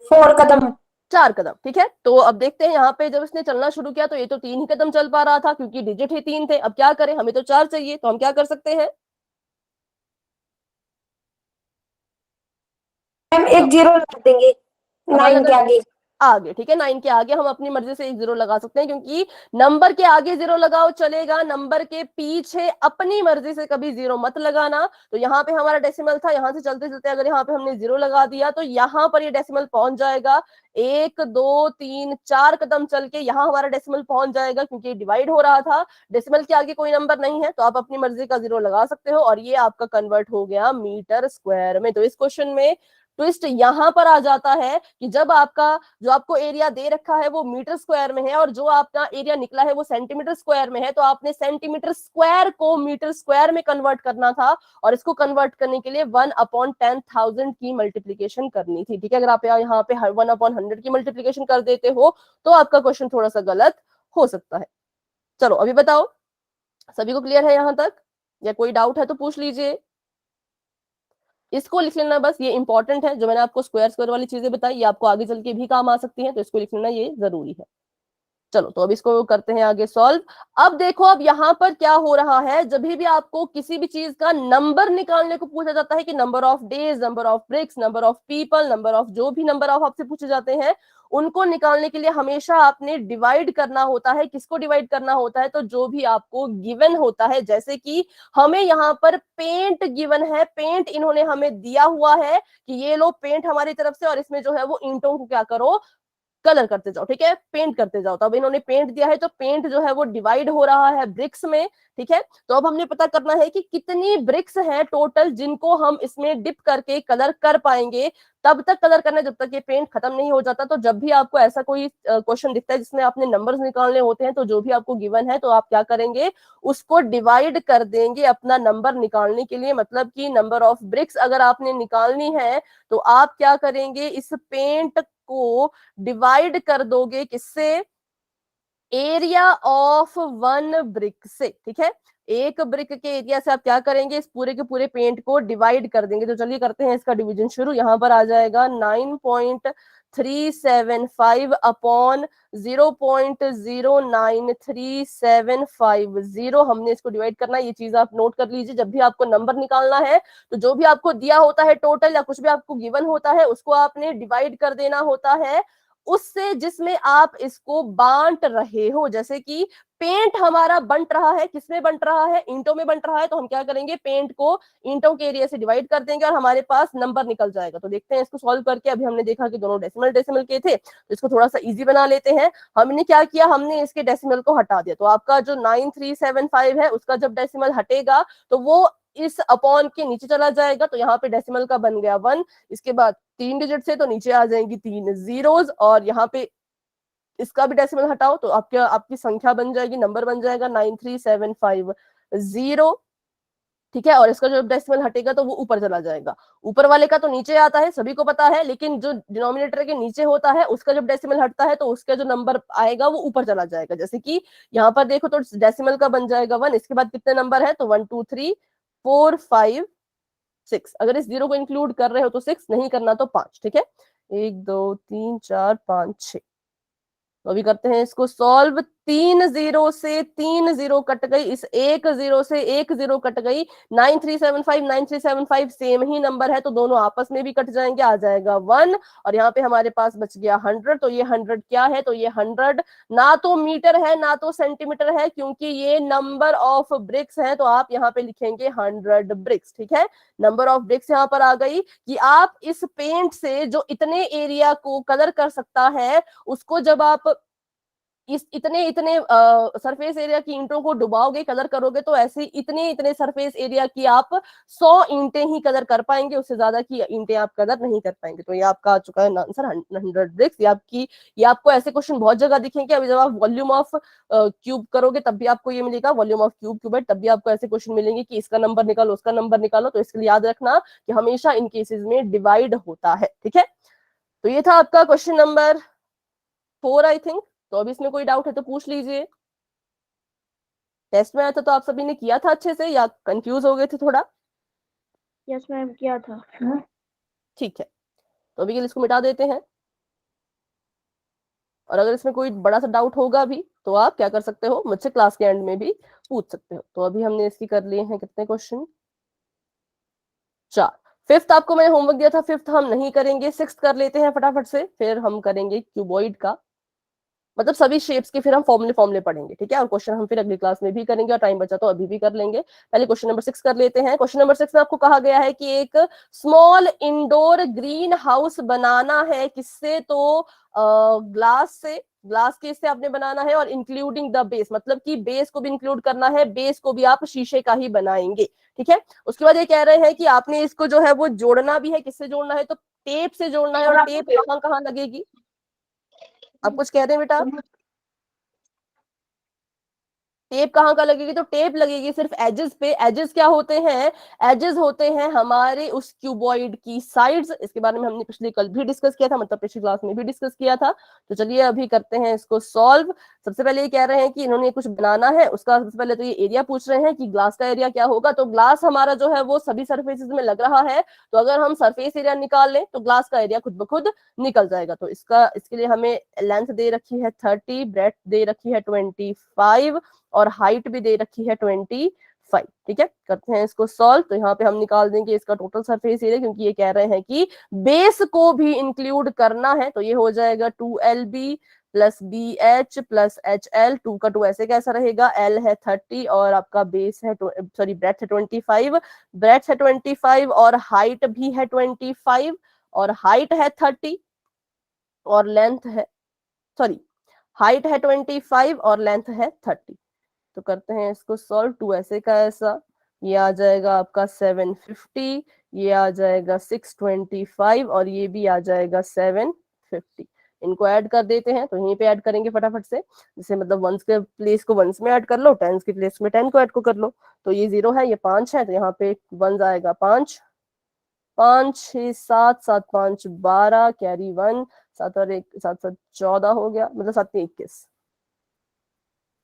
4 कदम। 4 कदम। ठीक है, तो अब देखते हैं यहाँ पे जब इसने चलना शुरू किया तो ये तो 3 ही कदम चल पा रहा था क्योंकि डिजिट ही 3 थे। अब क्या करें, हमें तो 4 चाहिए, तो हम क्या कर सकते हैं? मैम एक जीरो लगा देंगे हमारे 9 के आगे। आगे, ठीक है, 9 के आगे हम अपनी मर्जी से एक 0 लगा सकते हैं, क्योंकि नंबर के आगे 0 लगाओ चलेगा, नंबर के पीछे अपनी मर्जी से कभी 0 मत लगाना। तो यहाँ पे हमारा डेसिमल था, यहाँ से चलते चलते अगर यहाँ पे हमने 0 लगा दिया तो यहाँ पर ये डेसिमल पहुंच जाएगा। 1 2 3 4 कदम चल के यहाँ हमारा डेसिमल पहुंच जाएगा, क्योंकि डिवाइड हो रहा था। डेसिमल के आगे कोई नंबर नहीं है तो आप अपनी मर्जी का 0 लगा सकते हो, और ये आपका कन्वर्ट हो गया मीटर स्क्वायर में। तो इस क्वेश्चन में ट्विस्ट यहां पर आ जाता है कि जब आपका जो आपको एरिया दे रखा है वो मीटर स्क्वायर में है और जो आपका एरिया निकला है वो सेंटीमीटर स्क्वायर में है, तो आपने सेंटीमीटर स्क्वायर को मीटर स्क्वायर में कन्वर्ट करना था, और इसको कन्वर्ट करने के लिए 1/10,000 की मल्टीप्लीकेशन करनी थी। ठीक है, अगर आप यहाँ पे 1/100 की मल्टीप्लीकेशन कर देते हो तो आपका क्वेश्चन थोड़ा सा गलत हो सकता है। चलो अभी बताओ, सभी को क्लियर है यहाँ तक, या कोई डाउट है तो पूछ लीजिए। इसको लिख लेना बस, ये इंपॉर्टेंट है, जो मैंने आपको स्क्वायर स्क्वायर वाली चीजें बताई ये आपको आगे चल के भी काम आ सकती है, तो इसको लिख लेना, ये जरूरी है। चलो तो अब इसको करते हैं आगे सॉल्व। अब देखो, अब यहाँ पर क्या हो रहा है, जब भी आपको किसी भी चीज का नंबर निकालने को पूछा जाता है कि number of days, number of BRICS, number of people, number of जो भी नंबर ऑफ आपसे पूछे जाते हैं, उनको निकालने के लिए हमेशा आपने डिवाइड करना होता है। किसको डिवाइड करना होता है? तो जो भी आपको गिवन होता है। जैसे कि हमें यहाँ पर पेंट गिवन है, पेंट इन्होंने हमें दिया हुआ है कि ये लो पेंट हमारी तरफ से, और इसमें जो है वो ईंटों को क्या करो, कलर करते जाओ। ठीक है, पेंट करते जाओ। तो अब इन्होंने पेंट दिया है तो पेंट जो है वो डिवाइड हो रहा है ब्रिक्स में। ठीक है, तो अब हमने पता करना है कि कितनी ब्रिक्स हैं टोटल जिनको हम इसमें डिप करके कलर कर पाएंगे। तब तक कलर करना जब तक ये पेंट खत्म नहीं हो जाता। तो जब भी आपको ऐसा कोई क्वेश्चन दिखता है जिसमें आपने नंबर्स निकालने होते हैं, तो जो भी आपको गिवन है तो आप क्या करेंगे, उसको डिवाइड कर देंगे अपना नंबर निकालने के लिए। मतलब कि नंबर ऑफ ब्रिक्स अगर आपने निकालनी है तो आप क्या करेंगे, इस पेंट को डिवाइड कर दोगे किससे, एरिया ऑफ 1 ब्रिक से। ठीक है, एक ब्रिक के एरिया से आप क्या करेंगे, इस पूरे के पूरे पेंट को डिवाइड कर देंगे। तो चलिए करते हैं इसका डिवीजन शुरू। यहां पर आ जाएगा 9.375 अपॉन 0.093750। हमने इसको डिवाइड करना है, ये चीज आप नोट कर लीजिए। जब भी आपको नंबर निकालना है तो जो भी आपको दिया होता है टोटल या कुछ भी आपको गिवन होता है, उसको आपने डिवाइड कर देना होता है उससे जिसमें आप इसको बांट रहे हो। जैसे कि पेंट हमारा बंट रहा है, किसमें बंट रहा है, ईंटों में बंट रहा है, तो हम क्या करेंगे, पेंट को ईंटों के एरिया से डिवाइड कर देंगे और हमारे पास नंबर निकल जाएगा। तो देखते हैं इसको सॉल्व करके। अभी हमने देखा कि दोनों डेसिमल डेसिमल के थे, तो इसको थोड़ा सा इजी बना लेते हैं। हमने क्या किया, हमने इसके डेसिमल को हटा दिया। तो आपका जो 9375 है उसका जब डेसिमल हटेगा तो वो इस अपॉन के नीचे चला जाएगा। तो यहाँ पे डेसिमल का बन गया 1, इसके बाद 3 डिजिट से तो नीचे आ जाएंगी 3 जीरोस, और यहाँ पे इसका भी डेसिमल हटाओ तो आपकी संख्या बन जाएगी, नंबर बन जाएगा 93750। ठीक है, और इसका जो डेसिमल हटेगा तो वो ऊपर चला जाएगा। ऊपर वाले का तो नीचे आता है, सभी को पता है, लेकिन जो डिनोमिनेटर के नीचे होता है उसका जब डेसिमल हटता है तो उसका जो नंबर आएगा वो ऊपर चला जाएगा। जैसे कि यहाँ पर देखो तो डेसिमल का बन जाएगा 1, इसके बाद कितने नंबर है, तो 1 2 3 4 5 6। अगर इस 0 को इंक्लूड कर रहे हो तो 6, नहीं करना तो 5। ठीक है, 1 2 3 4 5 6। तो अभी करते हैं इसको सॉल्व। 3 0 से 3 0 कट गई, इस 1 0 से 1 0 कट गई। 9375 सेम ही नंबर है तो दोनों आपस में भी कट जाएंगे, आ जाएगा 1, और यहाँ पे हमारे पास बच गया 100। तो ये 100 क्या है, तो ये 100 ना तो मीटर है ना तो सेंटीमीटर है, क्योंकि ये नंबर ऑफ ब्रिक्स है। तो आप यहाँ पे लिखेंगे 100 ब्रिक्स। ठीक है, नंबर ऑफ ब्रिक्स यहाँ पर आ गई कि आप इस पेंट से जो इतने एरिया को कलर कर सकता है उसको जब आप इस इतने इतने सरफेस एरिया की ईंटों को डुबाओगे, कलर करोगे, तो ऐसे इतने इतने सरफेस एरिया की आप 100 ईंटें ही कलर कर पाएंगे, उससे ज्यादा की ईंटें आप कलर नहीं कर पाएंगे। तो ये आपका आ चुका है आंसर 100 ब्रिक्स। ये आपको ऐसे क्वेश्चन बहुत जगह दिखेंगे। अभी जब आप वॉल्यूम ऑफ क्यूब करोगे तब भी आपको ये मिलेगा, वॉल्यूम ऑफ क्यूब क्यूबेड, तब भी आपको ऐसे क्वेश्चन मिलेंगे कि इसका नंबर निकालो उसका नंबर निकालो। तो इसके लिए याद रखना कि हमेशा इन केसेस में डिवाइड होता है। ठीक है, तो ये था आपका क्वेश्चन नंबर 4 आई थिंक। तो अभी इसमें कोई डाउट है तो पूछ लीजिए। टेस्ट में आया था तो आप सभी ने किया था अच्छे से, या कंफ्यूज हो गए थे थोड़ा? यस मैम, किया था। ठीक है, तो अभी के लिए इसको मिटा देते हैं। और अगर इसमें कोई बड़ा सा डाउट होगा भी तो आप क्या कर सकते हो, मुझसे क्लास के एंड में भी पूछ सकते हो। तो अभी हमने इसकी कर लिए हैं कितने क्वेश्चन, 4। फिफ्थ आपको मैंने होमवर्क दिया था, फिफ्थ हम नहीं करेंगे, सिक्स्थ कर लेते हैं फटाफट से, फिर हम करेंगे क्यूबॉइड का, मतलब सभी शेप्स के फिर हम फॉर्मूले पढ़ेंगे, ठीक है। और क्वेश्चन हम फिर अगली क्लास में भी करेंगे, और टाइम बचा तो अभी भी कर लेंगे। पहले क्वेश्चन नंबर 6 कर लेते हैं। क्वेश्चन नंबर 6 में आपको कहा गया है कि एक स्मॉल इंडोर ग्रीन हाउस बनाना है, किससे, तो ग्लास से, ग्लास के से आपने बनाना है, और इंक्लूडिंग द बेस, मतलब कि बेस को भी इंक्लूड करना है, बेस को भी आप शीशे का ही बनाएंगे, ठीक है। उसके बाद ये कह रहे हैं कि आपने इसको जो है वो जोड़ना भी है, किससे जोड़ना है, तो टेप से जोड़ना है, और टेप कहाँ कहाँ लगेगी, आप कुछ कह रहे हैं बेटा, टेप कहाँ का लगेगी, तो टेप लगेगी सिर्फ एजेस पे। एजेस क्या होते हैं, एजेस होते हैं हमारे उस क्यूबॉइड की साइड्स। इसके बारे में हमने पिछले कल भी डिस्कस किया था, मतलब पिछली क्लास में भी डिस्कस किया था। तो चलिए अभी करते हैं इसको सॉल्व। सबसे पहले ये कह रहे हैं कि इन्होंने कुछ बनाना है, उसका सबसे पहले तो ये एरिया पूछ रहे हैं कि ग्लास का एरिया क्या होगा। तो ग्लास हमारा जो है वो सभी सरफेसेस में लग रहा है, तो अगर हम सरफेस एरिया निकाल लें तो ग्लास का एरिया खुद ब खुद निकल जाएगा। तो इसके लिए हमें लेंथ दे रखी है 30, ब्रेड्थ दे रखी है 25, और हाइट भी दे रखी है 25, ठीक है। करते हैं इसको सॉल्व। तो यहाँ पे हम निकाल देंगे इसका टोटल सरफेस एरिया, क्योंकि ये कह रहे हैं कि बेस को भी इंक्लूड करना है। तो ये हो जाएगा 2LB plus BH plus HL, 2 का 2 ऐसे कैसा रहेगा, L है 30 और आपका बेस है सॉरी ब्रेड्थ है 25, ब्रेड्थ है 25 और हाइट भी है 25, और हाइट है 30 और लेंथ है, सॉरी हाइट है 25 और लेंथ है 30। तो करते हैं इसको सॉल्व। 2 ऐसे का ऐसा, ये आ जाएगा आपका 750, ये आ जाएगा 625 और ये भी आ जाएगा 750। इनको ऐड कर देते हैं, तो यहीं पे ऐड करेंगे फटाफट से, जैसे मतलब वंस के प्लेस को वंस में ऐड कर लो, टेंस के प्लेस में 10 को ऐड को कर लो। तो ये 0 है, ये 5 है, तो यहाँ पे वंस आएगा 5, 5 6 7, 7 5 12, कैरी 1, 7 और 1 7 7 14 हो गया, मतलब 7 में 21,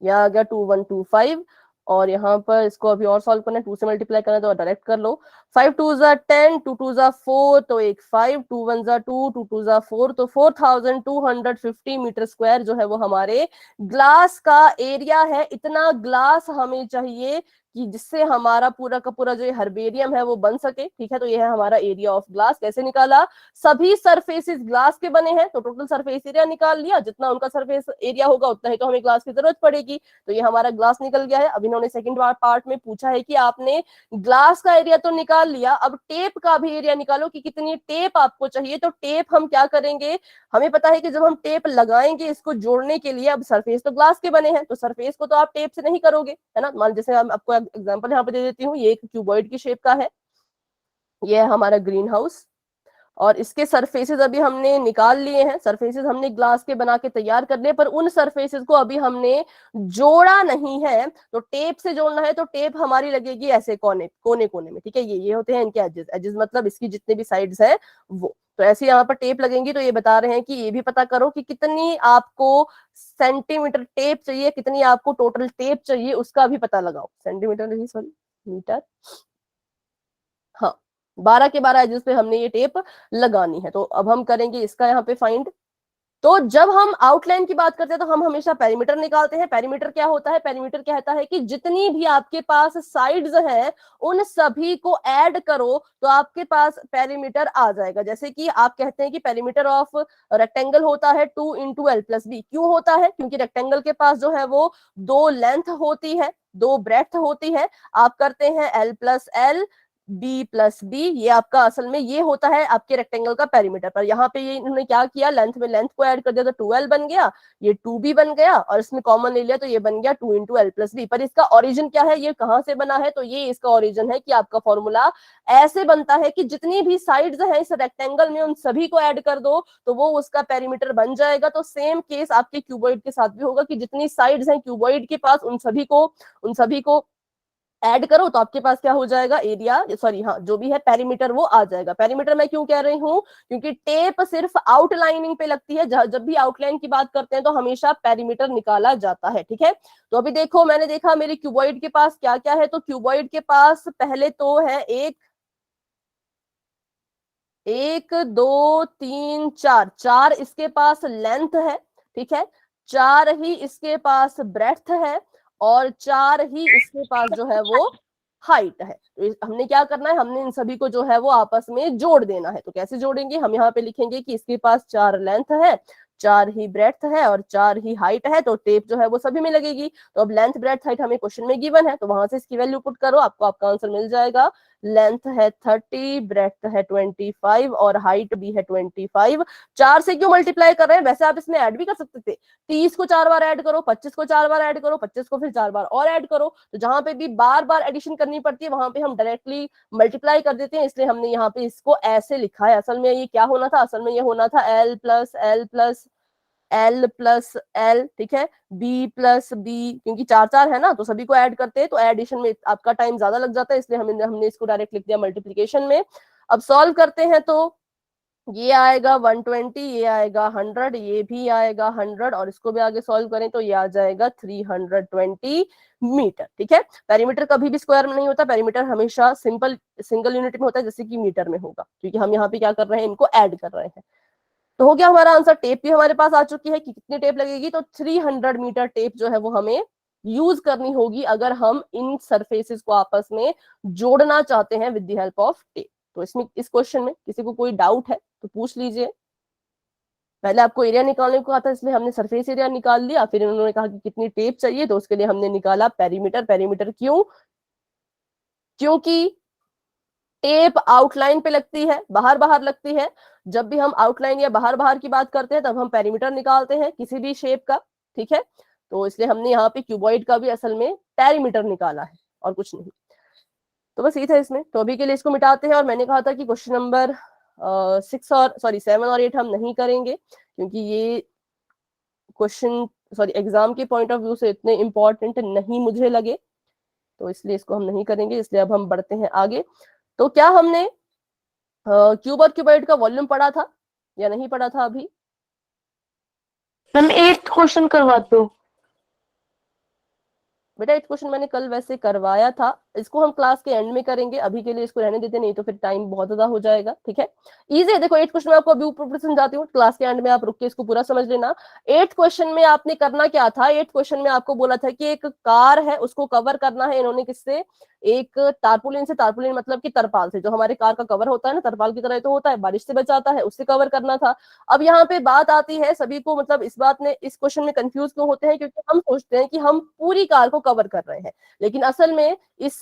यहाँ आ गया 2125। और यहाँ पर इसको अभी और सॉल्व करना है, 2 से मल्टीप्लाई करना है तो डायरेक्ट कर लो। 5 2 जा 10, 2 2 जा 4 तो एक 5, 2 1 जा 2, 2 2 जा 4 तो 4250 मीटर स्क्वायर जो है वो हमारे ग्लास का एरिया है। इतना ग्लास हमें चाहिए कि जिससे हमारा पूरा का पूरा जो हर्बेरियम है वो बन सके, ठीक है। तो ये है हमारा एरिया ऑफ ग्लास। कैसे निकाला, सभी सरफेसेस ग्लास के बने हैं तो टोटल सरफेस एरिया निकाल लिया, जितना उनका सरफेस एरिया होगा उतना ही तो हमें ग्लास की जरूरत पड़ेगी। तो ये हमारा ग्लास निकल गया है। अब इन्होंने सेकंड पार्ट में पूछा है कि आपने ग्लास का एरिया तो निकाल लिया, अब टेप का भी एरिया निकालो कि कितनी टेप आपको चाहिए। तो टेप हम क्या करेंगे, हमें पता है कि जब हम टेप लगाएंगे इसको जोड़ने के लिए, अब सरफेस तो ग्लास के बने हैं तो सरफेस को तो आप टेप से नहीं करोगे, है ना। मान जैसे हम आपको एग्जांपल यहाँ पे दे देती हूँ, ये एक क्यूबॉइड की शेप का है, ये है हमारा ग्रीन हाउस, और इसके सरफेसेस अभी हमने निकाल लिए हैं। सरफेसेस हमने ग्लास के बना के तैयार कर लिए, पर उन सरफेसेस को अभी हमने जोड़ा नहीं है। तो टेप से जोड़ना है, तो टेप हमारी लगेगी ऐसे कोने कोने कोने में, ठीक है। ये होते हैं इनके एजेस, एजेस मतलब इसकी जितने भी साइड्स हैं वो। तो ऐसे यहाँ पर टेप लगेंगी। तो ये बता रहे हैं कि ये भी पता करो कि कितनी आपको सेंटीमीटर टेप चाहिए, कितनी आपको टोटल टेप चाहिए, उसका भी पता लगाओ। सेंटीमीटर नहीं, सॉरी मीटर, हाँ 12 के 12 एजेस पे हमने ये टेप लगानी है। तो अब हम करेंगे इसका यहाँ पे फाइंड। तो जब हम आउटलाइन की बात करते हैं तो हम हमेशा पेरीमीटर निकालते हैं। पेरीमीटर क्या होता है, पेरीमीटर कहता है कि जितनी भी आपके पास साइड्स हैं उन सभी को ऐड करो तो आपके पास पेरीमीटर आ जाएगा। जैसे कि आप कहते हैं कि पेरीमीटर ऑफ रेक्टेंगल होता है 2 × L + B। क्यों होता है, क्योंकि रेक्टेंगल के पास जो है वो 2 लेंथ होती है, 2 ब्रेड्थ होती है। आप करते हैं L + L, B + B, ये आपका असल में ये होता है आपके रेक्टेंगल का पेरीमीटर। पर यहाँ पे ये इन्होंने क्या किया, लेंथ में लेंथ को ऐड कर दिया तो 2L बन गया, ये 2B बन गया, और इसमें कॉमन ले लिया तो ये बन गया 2 × L + B। पर इसका ओरिजिन क्या है, ये कहाँ से बना है, तो ये इसका ओरिजिन है कि आपका फॉर्मूला ऐसे बनता है कि जितनी भी साइड्स हैं इस रेक्टेंगल में उन सभी को ऐड कर दो तो वो उसका पेरीमीटर बन जाएगा। तो सेम केस आपके क्यूबॉइड के साथ भी होगा कि जितनी साइड्स हैं क्यूबॉइड के पास उन सभी को ऐड करो तो आपके पास क्या हो जाएगा, एरिया, सॉरी हाँ जो भी है पेरीमीटर वो आ जाएगा। पेरीमीटर मैं क्यों कह रही हूँ, क्योंकि टेप सिर्फ आउटलाइनिंग पे लगती है। जब भी आउटलाइन की बात करते हैं तो हमेशा पेरीमीटर निकाला जाता है, ठीक है। तो अभी देखो, मैंने देखा मेरे क्यूबॉइड के पास क्या क्या है। तो क्यूबॉइड के पास पहले तो है 1 2 3 4 4 इसके पास लेंथ है, ठीक है, 4 ही इसके पास ब्रेड्थ है और 4 ही इसके पास जो है वो हाइट है। तो हमने क्या करना है, हमने इन सभी को जो है वो आपस में जोड़ देना है। तो कैसे जोड़ेंगे, हम यहाँ पे लिखेंगे कि इसके पास 4 लेंथ है, 4 ही ब्रेड्थ है और 4 ही हाइट है, तो टेप जो है वो सभी में लगेगी। तो अब लेंथ ब्रेड्थ हाइट हमें क्वेश्चन में गिवन है, तो वहां से इसकी वैल्यू पुट करो, आपको आपका आंसर मिल जाएगा। लेंथ है 30, ब्रेड्थ है 25 और हाइट भी है 25। 4 से क्यों मल्टीप्लाई कर रहे हैं, वैसे आप इसमें ऐड भी कर सकते थे। 30 को 4 बार ऐड करो, 25 को 4 बार ऐड करो, 25 को फिर 4 बार और ऐड करो। तो जहां पे भी बार बार एडिशन करनी पड़ती है वहां पे हम डायरेक्टली मल्टीप्लाई कर देते हैं, इसलिए हमने यहाँ पे इसको ऐसे लिखा है। असल में ये क्या होना था, असल में ये होना था L plus L plus L plus L, ठीक है, B प्लस B, क्योंकि 4 है ना, तो सभी को ऐड करते हैं तो एडिशन में आपका टाइम ज्यादा लग जाता है, इसलिए हमने इसको डायरेक्ट लिख दिया मल्टीप्लीकेशन में। अब सॉल्व करते हैं तो ये आएगा 120, ये आएगा 100, ये भी आएगा 100 और इसको भी आगे सॉल्व करें तो ये आ जाएगा 320 मीटर। ठीक है, पेरीमीटर कभी भी स्क्वायर में नहीं होता, पेरीमीटर हमेशा सिंगल यूनिट में होता है, जैसे कि मीटर में होगा, क्योंकि हम यहाँ पे क्या कर रहे हैं, इनको ऐड कर रहे हैं। तो हो गया हमारा आंसर। टेप भी हमारे पास आ चुकी है कि कितनी टेप लगेगी, तो 300 मीटर टेप जो है वो हमें यूज करनी होगी अगर हम इन सरफेसेस को आपस में जोड़ना चाहते हैं with the help of tape. तो इसमें इस क्वेश्चन में किसी को कोई डाउट है तो पूछ लीजिए। पहले आपको एरिया निकालने को कहा था, इसलिए हमने सरफेस एरिया निकाल लिया, फिर उन्होंने कहा कि कितनी टेप चाहिए, तो उसके लिए हमने निकाला पेरीमीटर। पेरीमीटर क्यों, क्योंकि टेप आउटलाइन पे लगती है, बाहर बाहर लगती है। जब भी हम आउटलाइन या बाहर बाहर की बात करते हैं तब हम पेरीमीटर निकालते हैं किसी भी शेप का, ठीक है। तो इसलिए हमने यहाँ पे क्यूबॉइड का भी असल में पेरीमीटर निकाला है और कुछ नहीं। तो बस ये था इसमें। तो अभी के लिए इसको मिटाते हैं, और मैंने कहा था कि क्वेश्चन नंबर 7 और 8 हम नहीं करेंगे, क्योंकि ये क्वेश्चन एग्जाम के पॉइंट ऑफ व्यू से इतने इंपॉर्टेंट नहीं मुझे लगे, तो इसलिए इसको हम नहीं करेंगे। इसलिए अब हम बढ़ते हैं आगे। तो क्या हमने क्यूब और क्यूबॉइड का वॉल्यूम पढ़ा था या नहीं पढ़ा था अभी? मैम 8th क्वेश्चन करवा दो। बेटा 8 क्वेश्चन मैंने कल वैसे करवाया था, इसको हम क्लास के एंड में करेंगे, अभी के लिए इसको रहने देते, नहीं तो फिर टाइम बहुत ज्यादा हो जाएगा। ठीक है, इजी है। देखो 8 क्वेश्चन में आपको अभी ऊपर समझाती हूँ, क्लास के एंड में आप रुक के इसको पूरा समझ लेना। 8 क्वेश्चन में आपने करना क्या था, 8 क्वेश्चन में आपको बोला था कि एक कार है, उसको कवर करना है इन्होंने किससे, एक तारपुलिन से। तारपुलिन मतलब कि तरपाल से, जो हमारे कार का कवर होता है ना, तरपाल की तरह तो होता है, बारिश से बचाता है, उससे कवर करना था। अब यहाँ पे बात आती है, सभी को मतलब इस बात में, इस क्वेश्चन में कंफ्यूज क्यों होते हैं, क्योंकि हम सोचते हैं कि हम पूरी कार को कवर कर रहे हैं, लेकिन असल में इस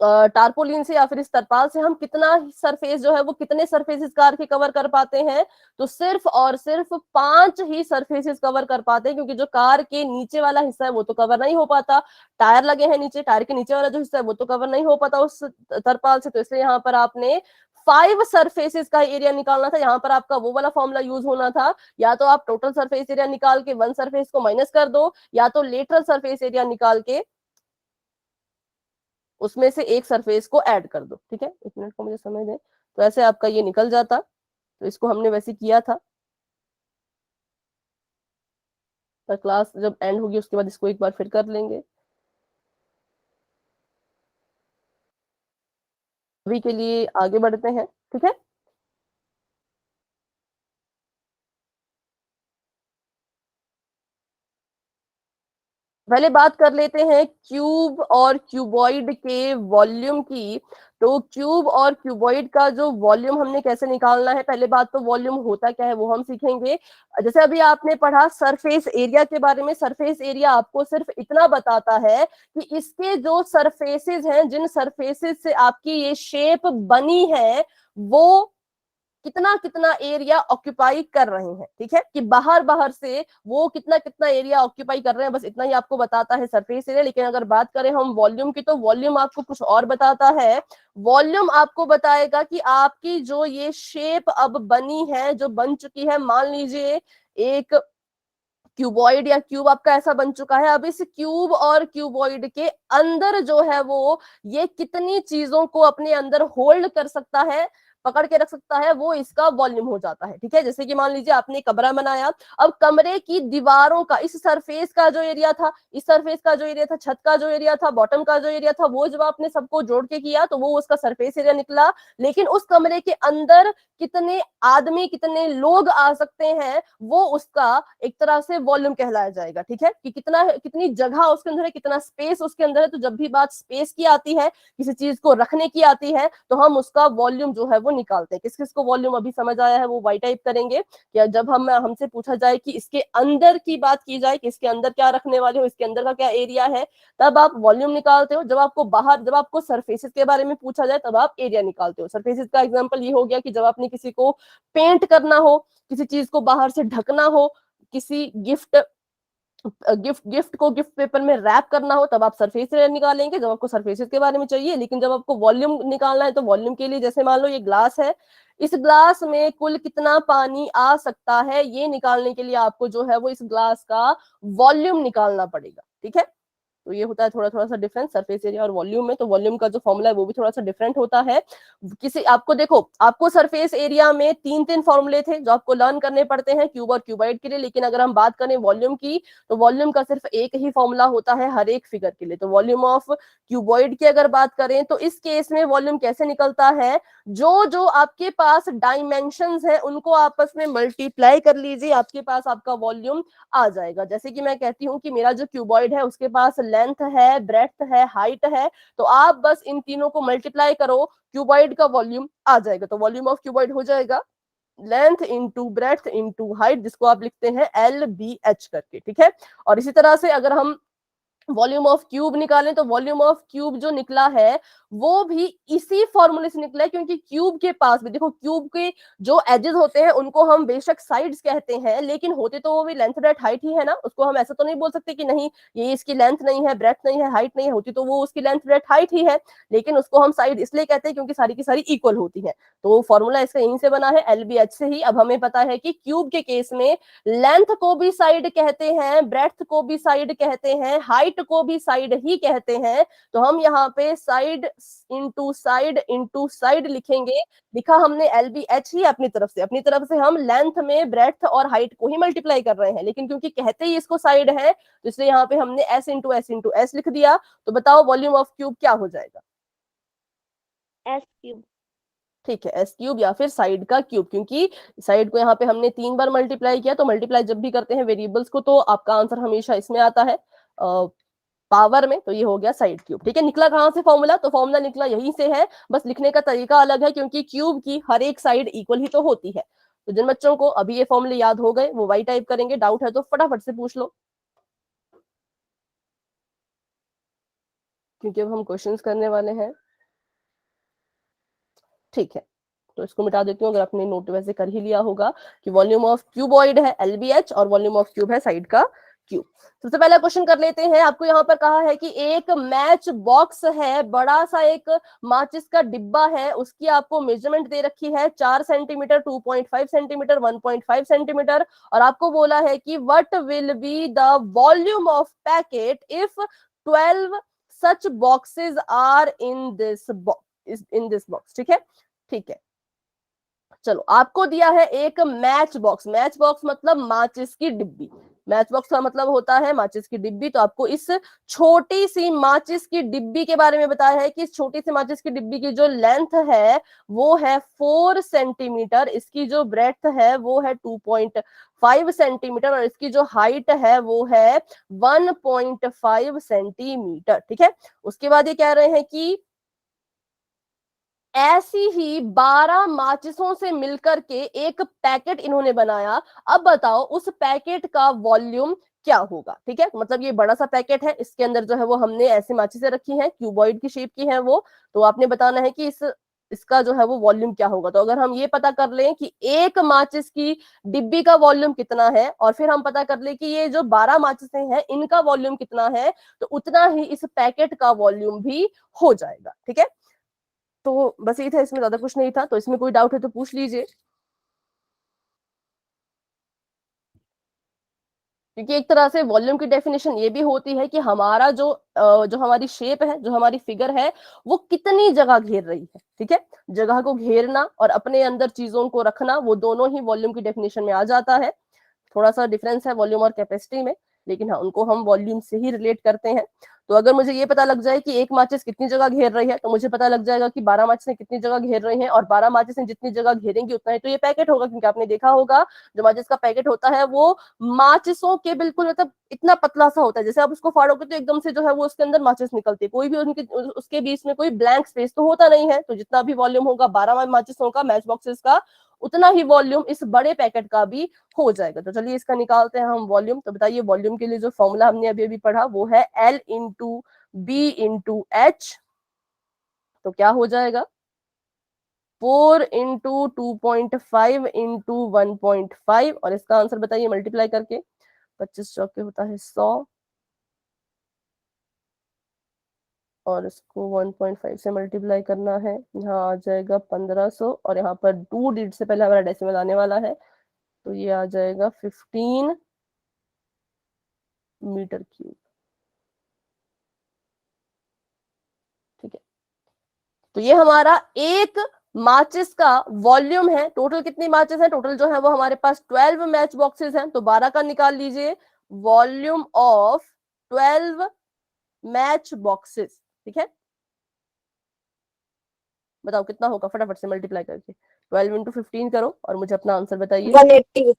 टारपोलिन से या फिर इस तरपाल से हम कितना सरफेस जो है वो, कितने सरफेसेस कार के कवर कर पाते हैं, तो सिर्फ और सिर्फ 5 ही सरफेसेस कवर कर पाते हैं, क्योंकि जो कार के नीचे वाला हिस्सा है वो तो कवर नहीं हो पाता। टायर लगे हैं नीचे, टायर के नीचे वाला जो हिस्सा है वो तो कवर नहीं हो पाता उस तरपाल से। तो इसलिए यहाँ पर आपने 5 सरफेसेस का एरिया निकालना था। यहाँ पर आपका वो वाला फॉर्मूला यूज होना था, या तो आप टोटल सरफेस एरिया निकाल के 1 सरफेस को माइनस कर दो, या तो लेटरल सरफेस एरिया निकाल के उसमें से एक सरफेस को ऐड कर दो। ठीक है, 1 मिनट को मुझे समय दे, तो ऐसे आपका ये निकल जाता। तो इसको हमने वैसे किया था, पर क्लास जब एंड होगी उसके बाद इसको एक बार फिर कर लेंगे। अभी के लिए आगे बढ़ते हैं। ठीक है, पहले बात कर लेते हैं क्यूब और क्यूबॉइड के वॉल्यूम की। तो क्यूब और क्यूबॉइड का जो वॉल्यूम हमने कैसे निकालना है, पहले बात तो वॉल्यूम होता क्या है वो हम सीखेंगे। जैसे अभी आपने पढ़ा सरफेस एरिया के बारे में, सरफेस एरिया आपको सिर्फ इतना बताता है कि इसके जो सरफेसेस हैं, जिन सरफेसेस से आपकी ये शेप बनी है, वो कितना कितना एरिया ऑक्यूपाई कर रहे हैं। ठीक है, कि बाहर बाहर से वो कितना कितना एरिया ऑक्यूपाई कर रहे हैं, बस इतना ही आपको बताता है सरफेस एरिया। लेकिन अगर बात करें हम वॉल्यूम की, तो वॉल्यूम आपको कुछ और बताता है। वॉल्यूम आपको बताएगा कि आपकी जो ये शेप अब बनी है, जो बन चुकी है, मान लीजिए एक क्यूबॉइड या क्यूब आपका ऐसा बन चुका है, अब इस क्यूब और क्यूबॉइड के अंदर जो है वो ये कितनी चीजों को अपने अंदर होल्ड कर सकता है, पकड़ के रख सकता है, वो इसका वॉल्यूम हो जाता है। ठीक है, जैसे कि मान लीजिए आपने कमरा बनाया, अब कमरे की दीवारों का, इस सरफेस का जो एरिया था, इस सरफेस का जो एरिया था, छत का जो एरिया था, बॉटम का जो एरिया था, वो जब आपने सबको जोड़ के किया तो वो उसका सरफेस एरिया निकला। लेकिन उस कमरे के अंदर कितने आदमी, कितने लोग आ सकते हैं, वो उसका एक तरह से वॉल्यूम कहलाया जाएगा। ठीक है, कि कितना, कितनी जगह उसके अंदर है, कितना स्पेस उसके अंदर है। तो जब भी बात स्पेस की आती है, किसी चीज को रखने की आती है, तो हम उसका वॉल्यूम जो है वो निकालते हैं। किस किस को वॉल्यूम अभी समझ आया है वो वाई टाइप करेंगे। या जब हमसे पूछा जाए कि इसके अंदर की बात की जाए कि इसके अंदर क्या रखने वाले हो, इसके अंदर का क्या एरिया है, तब आप वॉल्यूम निकालते हो। जब आपको सरफेसेस के बारे में पूछा जाए तब आप एरिया निकालते हो। सरफेसेस का एग्जांपल ये हो गया कि जब आपने किसी को पेंट करना हो, किसी चीज को बाहर से ढकना हो, किसी गिफ्ट को गिफ्ट पेपर में रैप करना हो, तब आप सरफेस एरिया निकालेंगे, जब आपको सरफेसेस के बारे में चाहिए। लेकिन जब आपको वॉल्यूम निकालना है, तो वॉल्यूम के लिए जैसे मान लो ये ग्लास है, इस ग्लास में कुल कितना पानी आ सकता है, ये निकालने के लिए आपको जो है वो इस ग्लास का वॉल्यूम निकालना पड़ेगा। ठीक है, तो ये होता है थोड़ा थोड़ा सा डिफरेंस सरफेस एरिया और वॉल्यूम में। तो वॉल्यूम का जो फॉर्मूला है वो भी थोड़ा सा डिफरेंट होता है। किसी आपको देखो, आपको सरफेस एरिया में 3 फॉर्मूले थे जो आपको लर्न करने पड़ते हैं क्यूब और क्यूबॉइड के लिए। लेकिन अगर हम बात करें वॉल्यूम की, तो वॉल्यूम का सिर्फ एक ही फॉर्मूला होता है हर एक फिगर के लिए। तो वॉल्यूम ऑफ क्यूबॉइड की अगर बात करें, तो इस केस में वॉल्यूम कैसे निकलता है, जो जो आपके पास डायमेंशंस है उनको आपस में मल्टीप्लाई कर लीजिए, आपके पास आपका वॉल्यूम आ जाएगा। जैसे कि मैं कहती हूँ कि मेरा जो क्यूबॉइड है उसके पास लेंथ है, ब्रेड्थ है, हाइट है, तो आप बस इन तीनों को मल्टीप्लाई करो, क्यूबॉइड का वॉल्यूम आ जाएगा। तो वॉल्यूम ऑफ क्यूबॉइड हो जाएगा length into breadth into height, जिसको आप लिखते हैं LBH करके। ठीक है, और इसी तरह से अगर हम वॉल्यूम ऑफ क्यूब निकालें, तो वॉल्यूम ऑफ क्यूब जो निकला है वो भी इसी फॉर्मूले से निकला है। क्योंकि क्यूब के पास भी देखो, क्यूब के जो एजेस होते हैं उनको हम बेशक साइड्स कहते हैं, लेकिन होते तो वो भी लेंथ ब्रेड्थ हाइट ही है ना। उसको हम ऐसा तो नहीं बोल सकते कि नहीं ये इसकी लेंथ नहीं है, ब्रेड्थ नहीं है, हाइट नहीं है, होती तो वो उसकी लेंथ ब्रेड्थ हाइट ही है। लेकिन उसको हम साइड इसलिए कहते हैं क्योंकि सारी की सारी इक्वल होती है। तो फॉर्मूला इसका यहीं से बना है, LBH से ही। अब हमें पता है कि क्यूब के केस में लेंथ को भी साइड कहते हैं, ब्रेड्थ को भी साइड कहते हैं, हाइट को भी साइड ही कहते हैं। तो हम यहाँ पे साइड इंटू साइड लिखेंगे। लिखा हमने LBH ही अपनी तरफ से हम लेंथ में ब्रेड्थ और हाइट को ही मल्टीप्लाई कर रहे हैं। लेकिन क्योंकि कहते ही इसको साइड है, तो इसलिए यहाँ पे हमने S लिख दिया। तो बताओ वॉल्यूम ऑफ क्यूब क्या हो जाएगा? S cube. ठीक है, S क्यूब या फिर साइड का क्यूब, क्योंकि साइड को यहाँ पे हमने 3 बार मल्टीप्लाई किया। तो मल्टीप्लाई जब भी करते हैं वेरिएबल्स को, तो आपका आंसर हमेशा इसमें आता है पावर में। तो ये हो गया साइड क्यूब। ठीक है, निकला कहां से फॉर्मूला? तो फॉर्मूला निकला यहीं से है, बस लिखने का तरीका अलग है, क्योंकि क्यूब की हर एक साइड इक्वल ही तो होती है। तो जिन बच्चों को अभी ये फॉर्मूले याद हो गए वो वाई टाइप करेंगे। डाउट है तो फटाफट से पूछ लो, क्योंकि अब हम क्वेश्चंस करने वाले हैं। ठीक है, तो इसको मिटा देती हूँ। अगर आपने नोट वैसे कर ही लिया होगा कि वॉल्यूम ऑफ क्यूबॉइड है LBH और वॉल्यूम ऑफ क्यूब है साइड का क्यूब। सबसे पहला क्वेश्चन कर लेते हैं। आपको यहाँ पर कहा है कि एक मैच बॉक्स है, बड़ा सा एक माचिस का डिब्बा है, उसकी आपको मेजरमेंट दे रखी है 4 सेंटीमीटर, 2.5 सेंटीमीटर, 1.5 सेंटीमीटर, और आपको बोला है कि what will be the volume of packet if 12 such boxes are in this box. ठीक है, ठीक है, चलो आपको दिया है एक मैच बॉक्स। मैच बॉक्स मतलब माचिस की डिब्बी। मैच बॉक्स का मतलब होता है माचिस की डिब्बी। तो आपको इस छोटी सी माचिस की डिब्बी के बारे में बताया है कि इस छोटी सी माचिस की डिब्बी की जो लेंथ है वो है 4 सेंटीमीटर, इसकी जो ब्रेड्थ है वो है 2.5 सेंटीमीटर, और इसकी जो हाइट है वो है 1.5 सेंटीमीटर। ठीक है, उसके बाद ये कह रहे हैं कि ऐसी ही 12 माचिसों से मिलकर के एक पैकेट इन्होंने बनाया। अब बताओ उस पैकेट का वॉल्यूम क्या होगा? ठीक है, मतलब ये बड़ा सा पैकेट है, इसके अंदर जो है वो हमने ऐसी माचिसें रखी हैं, क्यूबॉइड की शेप की हैं वो। तो आपने बताना है कि इसका जो है वो वॉल्यूम क्या होगा। तो अगर हम ये पता कर लें कि एक माचिस की डिब्बी का वॉल्यूम कितना है, और फिर हम पता कर लें कि ये जो 12 माचिसें हैं इनका वॉल्यूम कितना है, तो उतना ही इस पैकेट का वॉल्यूम भी हो जाएगा। ठीक है, तो बस यही था, इसमें ज्यादा कुछ नहीं था। तो इसमें कोई डाउट है तो पूछ लीजिए, क्योंकि एक तरह से वॉल्यूम की डेफिनेशन ये भी होती है कि हमारा जो हमारी शेप है, जो हमारी फिगर है, वो कितनी जगह घेर रही है। ठीक है, जगह को घेरना और अपने अंदर चीजों को रखना, वो दोनों ही वॉल्यूम की डेफिनेशन में आ जाता है। थोड़ा सा डिफरेंस है वॉल्यूम और कैपेसिटी में। लेकिन हाँ उनको हम वॉल्यूम से ही रिलेट करते हैं। तो अगर मुझे ये पता लग जाए कि एक माचिस कितनी जगह घेर रही है, तो मुझे पता लग जाएगा कि 12 माचिसें कितनी जगह घेर रही हैं, और 12 माचिसें जितनी जगह घेरेंगी उतना ही तो ये पैकेट होगा, क्योंकि आपने देखा होगा जो माचिस का पैकेट होता है वो माचिसों के बिल्कुल मतलब इतना पतला सा होता है, जैसे आप उसको फाड़ोगे तो एकदम से जो है वो उसके अंदर माचिस निकलती है, कोई भी उनके उसके बीच में कोई ब्लैंक स्पेस तो होता नहीं है। तो जितना भी वॉल्यूम होगा 12 माचिसों का मैच बॉक्सेस का, उतना ही वॉल्यूम इस बड़े पैकेट का भी हो जाएगा। तो चलिए इसका निकालते हैं हम वॉल्यूम। तो बताइए वॉल्यूम के लिए जो फॉर्मूला हमने अभी अभी पढ़ा वो है L into B into H. तो क्या हो जाएगा 4 इंटू 2.5 इंटू 1.5, और इसका आंसर बताइए मल्टीप्लाई करके। 25 चौके होता है 100, और इसको 1.5 से मल्टीप्लाई करना है, यहाँ आ जाएगा 1500, और यहाँ पर 2 डिजिट से पहले हमारा डेसिमल आने वाला है, तो ये आ जाएगा 15 मीटर क्यूब। ठीक है, तो ये हमारा एक माचिस का वॉल्यूम है। टोटल कितनी माचिस है? टोटल जो है वो हमारे पास 12 मैच बॉक्सेस हैं, तो 12 का निकाल लीजिए वॉल्यूम ऑफ 12 मैच बॉक्सेस। ठीक है, बताओ कितना होगा, फटाफट से मल्टीप्लाई करके 12 इंटू 15 करो और मुझे अपना आंसर बताइए। 180।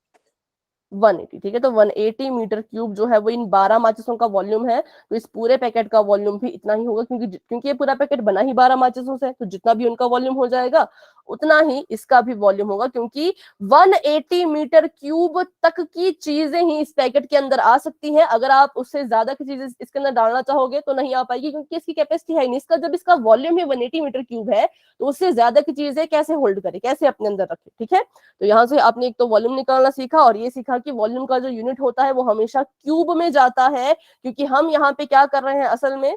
180। ठीक है, तो 180 मीटर क्यूब जो है वो इन 12 माचिसों का वॉल्यूम है। तो इस पूरे पैकेट का वॉल्यूम भी इतना ही होगा, क्योंकि ये पूरा पैकेट बना ही 12 माचिसों से, तो जितना भी उनका वॉल्यूम हो जाएगा उतना ही इसका भी वॉल्यूम होगा, क्योंकि 180 मीटर क्यूब तक की चीजें ही इस पैकेट के अंदर आ सकती हैं। अगर आप उससे ज्यादा की चीजें इसके अंदर डालना चाहोगे तो नहीं आ पाएगी, क्योंकि इसकी कैपेसिटी है नहीं। इसका जब इसका वॉल्यूम ही 180 मीटर क्यूब है, तो उससे ज्यादा की चीजें कैसे होल्ड करे, कैसे अपने अंदर रखे। ठीक है, तो यहाँ से आपने एक तो वॉल्यूम निकालना सीखा, और ये सीखा कि वॉल्यूम का जो यूनिट होता है वो हमेशा क्यूब में जाता है, क्योंकि हम यहाँ पे क्या कर रहे हैं असल में,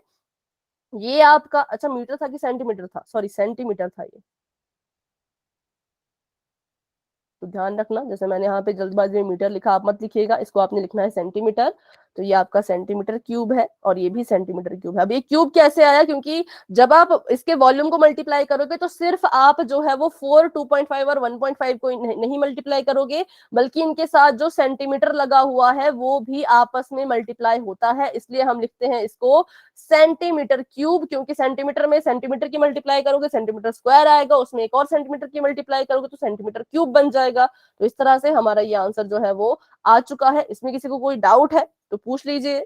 ये आपका अच्छा मीटर था कि सेंटीमीटर था, सॉरी सेंटीमीटर था ये, तो ध्यान रखना, जैसे मैंने यहाँ पे जल्दबाजी में मीटर लिखा, आप मत लिखिएगा, इसको आपने लिखना है सेंटीमीटर। तो ये आपका सेंटीमीटर क्यूब है, और ये भी सेंटीमीटर क्यूब है। अब ये क्यूब कैसे आया, क्योंकि जब आप इसके वॉल्यूम को मल्टीप्लाई करोगे तो सिर्फ आप जो है वो 4, 2.5 और 1.5 को नहीं मल्टीप्लाई करोगे, बल्कि इनके साथ जो सेंटीमीटर लगा हुआ है वो भी आपस में मल्टीप्लाई होता है। इसलिए हम लिखते हैं इसको सेंटीमीटर क्यूब, क्योंकि सेंटीमीटर में सेंटीमीटर की मल्टीप्लाई करोगे सेंटीमीटर स्क्वायर आएगा, उसमें एक और सेंटीमीटर की मल्टीप्लाई करोगे तो सेंटीमीटर क्यूब बन जाएगा। तो इस तरह से हमारा ये आंसर जो है वो आ चुका है। इसमें किसी को कोई डाउट है तो पूछ लीजिए,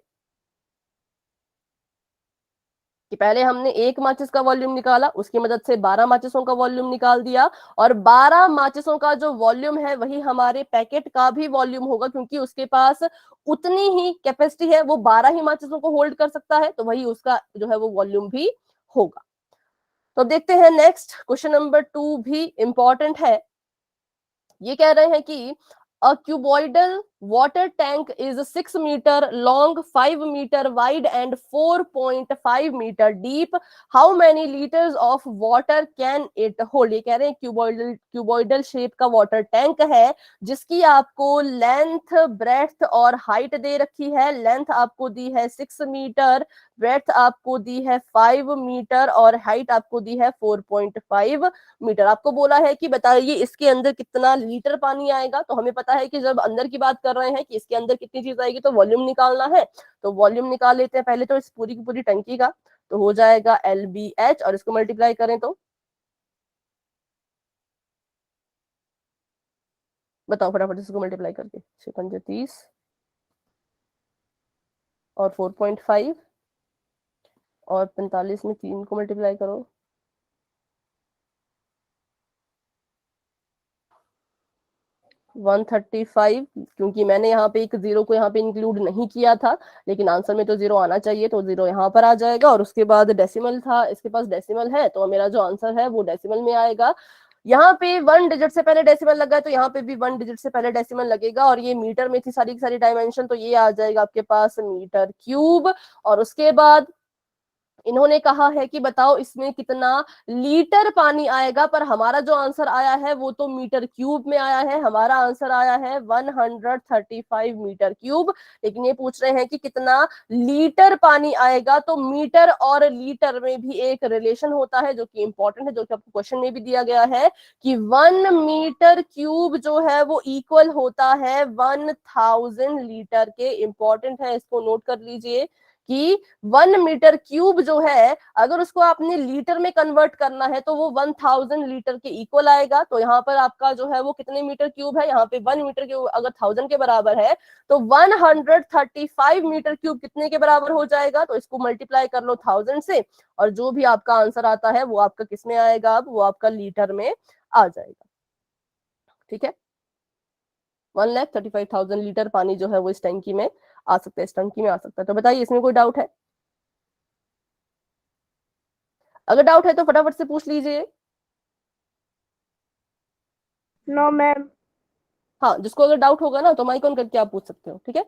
कि पहले हमने एक माचिस का वॉल्यूम निकाला, उसकी मदद से 12 माचिसों का वॉल्यूम निकाल दिया, और 12 माचिसों का जो वॉल्यूम है वही हमारे पैकेट का भी वॉल्यूम होगा, क्योंकि उसके पास उतनी ही कैपेसिटी है, वो 12 ही माचिसों को होल्ड कर सकता है, तो वही उसका जो है वो वॉल्यूम भी होगा। तो अब देखते हैं नेक्स्ट क्वेश्चन नंबर 2 भी इंपॉर्टेंट है। ये कह रहे हैं कि a cuboidal water tank is 6 meter long, 5 meter wide and 4.5 meter deep. How many liters of water can it hold? ये कह रहे हैं क्यूबॉइडल शेप का वाटर टैंक है, जिसकी आपको लेंथ, ब्रेथ और हाइट दे रखी है। लेंथ आपको दी है 6 मीटर, ब्रेथ आपको दी है 5 मीटर, और हाइट आपको दी है 4.5 मीटर। आपको बोला है कि बताइए इसके अंदर कितना लीटर पानी आएगा। तो हमें पता है कि जब अंदर की बात कर रहे हैं कि इसके अंदर कितनी चीज आएगी, तो वॉल्यूम निकालना है। तो वॉल्यूम निकाल लेते हैं पहले तो इस पूरी की पूरी टंकी का। तो हो जाएगा LBH, और इसको मल्टीप्लाई करें तो बताओ फटाफट, इसको मल्टीप्लाई करके 6 30 और 4.5 और 45 में 3 को मल्टीप्लाई करो, 135। क्योंकि मैंने यहाँ पे एक जीरो को यहाँ पे इंक्लूड नहीं किया था, लेकिन आंसर में तो जीरो आना चाहिए, तो जीरो यहाँ पर आ जाएगा, और उसके बाद डेसिमल था, इसके पास डेसिमल है, तो मेरा जो आंसर है वो डेसिमल में आएगा। यहाँ पे 1 डिजिट से पहले डेसिमल लगा है, तो यहाँ पे भी 1 डिजिट से पहले डेसिमल लगेगा, और ये मीटर में थी सारी की सारी डायमेंशन, तो ये आ जाएगा आपके पास मीटर क्यूब। और उसके बाद इन्होंने कहा है कि बताओ इसमें कितना लीटर पानी आएगा, पर हमारा जो आंसर आया है वो तो मीटर क्यूब में आया है। हमारा आंसर आया है 135 मीटर क्यूब। लेकिन ये पूछ रहे हैं कि कितना लीटर पानी आएगा, तो मीटर और लीटर में भी एक रिलेशन होता है जो कि इंपॉर्टेंट है, जो कि आपको क्वेश्चन में भी दिया गया है कि 1 मीटर क्यूब जो है वो इक्वल होता है 1000 लीटर के। इंपॉर्टेंट है, इसको नोट कर लीजिए कि 1 मीटर क्यूब जो है अगर उसको आपने लीटर में कन्वर्ट करना है तो वो 1000 लीटर के इक्वल आएगा। तो यहाँ पर आपका जो है वो कितने मीटर क्यूब है, यहाँ पे 1 मीटर क्यूब अगर 1000 के बराबर है तो 135 मीटर क्यूब कितने के बराबर हो जाएगा। तो इसको मल्टीप्लाई कर लो 1000 से, और जो भी आपका आंसर आता है वो आपका किस में आएगा, अब वो आपका लीटर में आ जाएगा। ठीक है, 1,35,000 लीटर पानी जो है वो इस टंकी में आ सकता है, इस टंकी में आ सकता है। तो बताइए इसमें कोई डाउट है? अगर डाउट है तो फटाफट से पूछ लीजिए। No ma'am. हाँ, जिसको अगर डाउट होगा ना तो माइक ऑन करके आप पूछ सकते हो। ठीक है,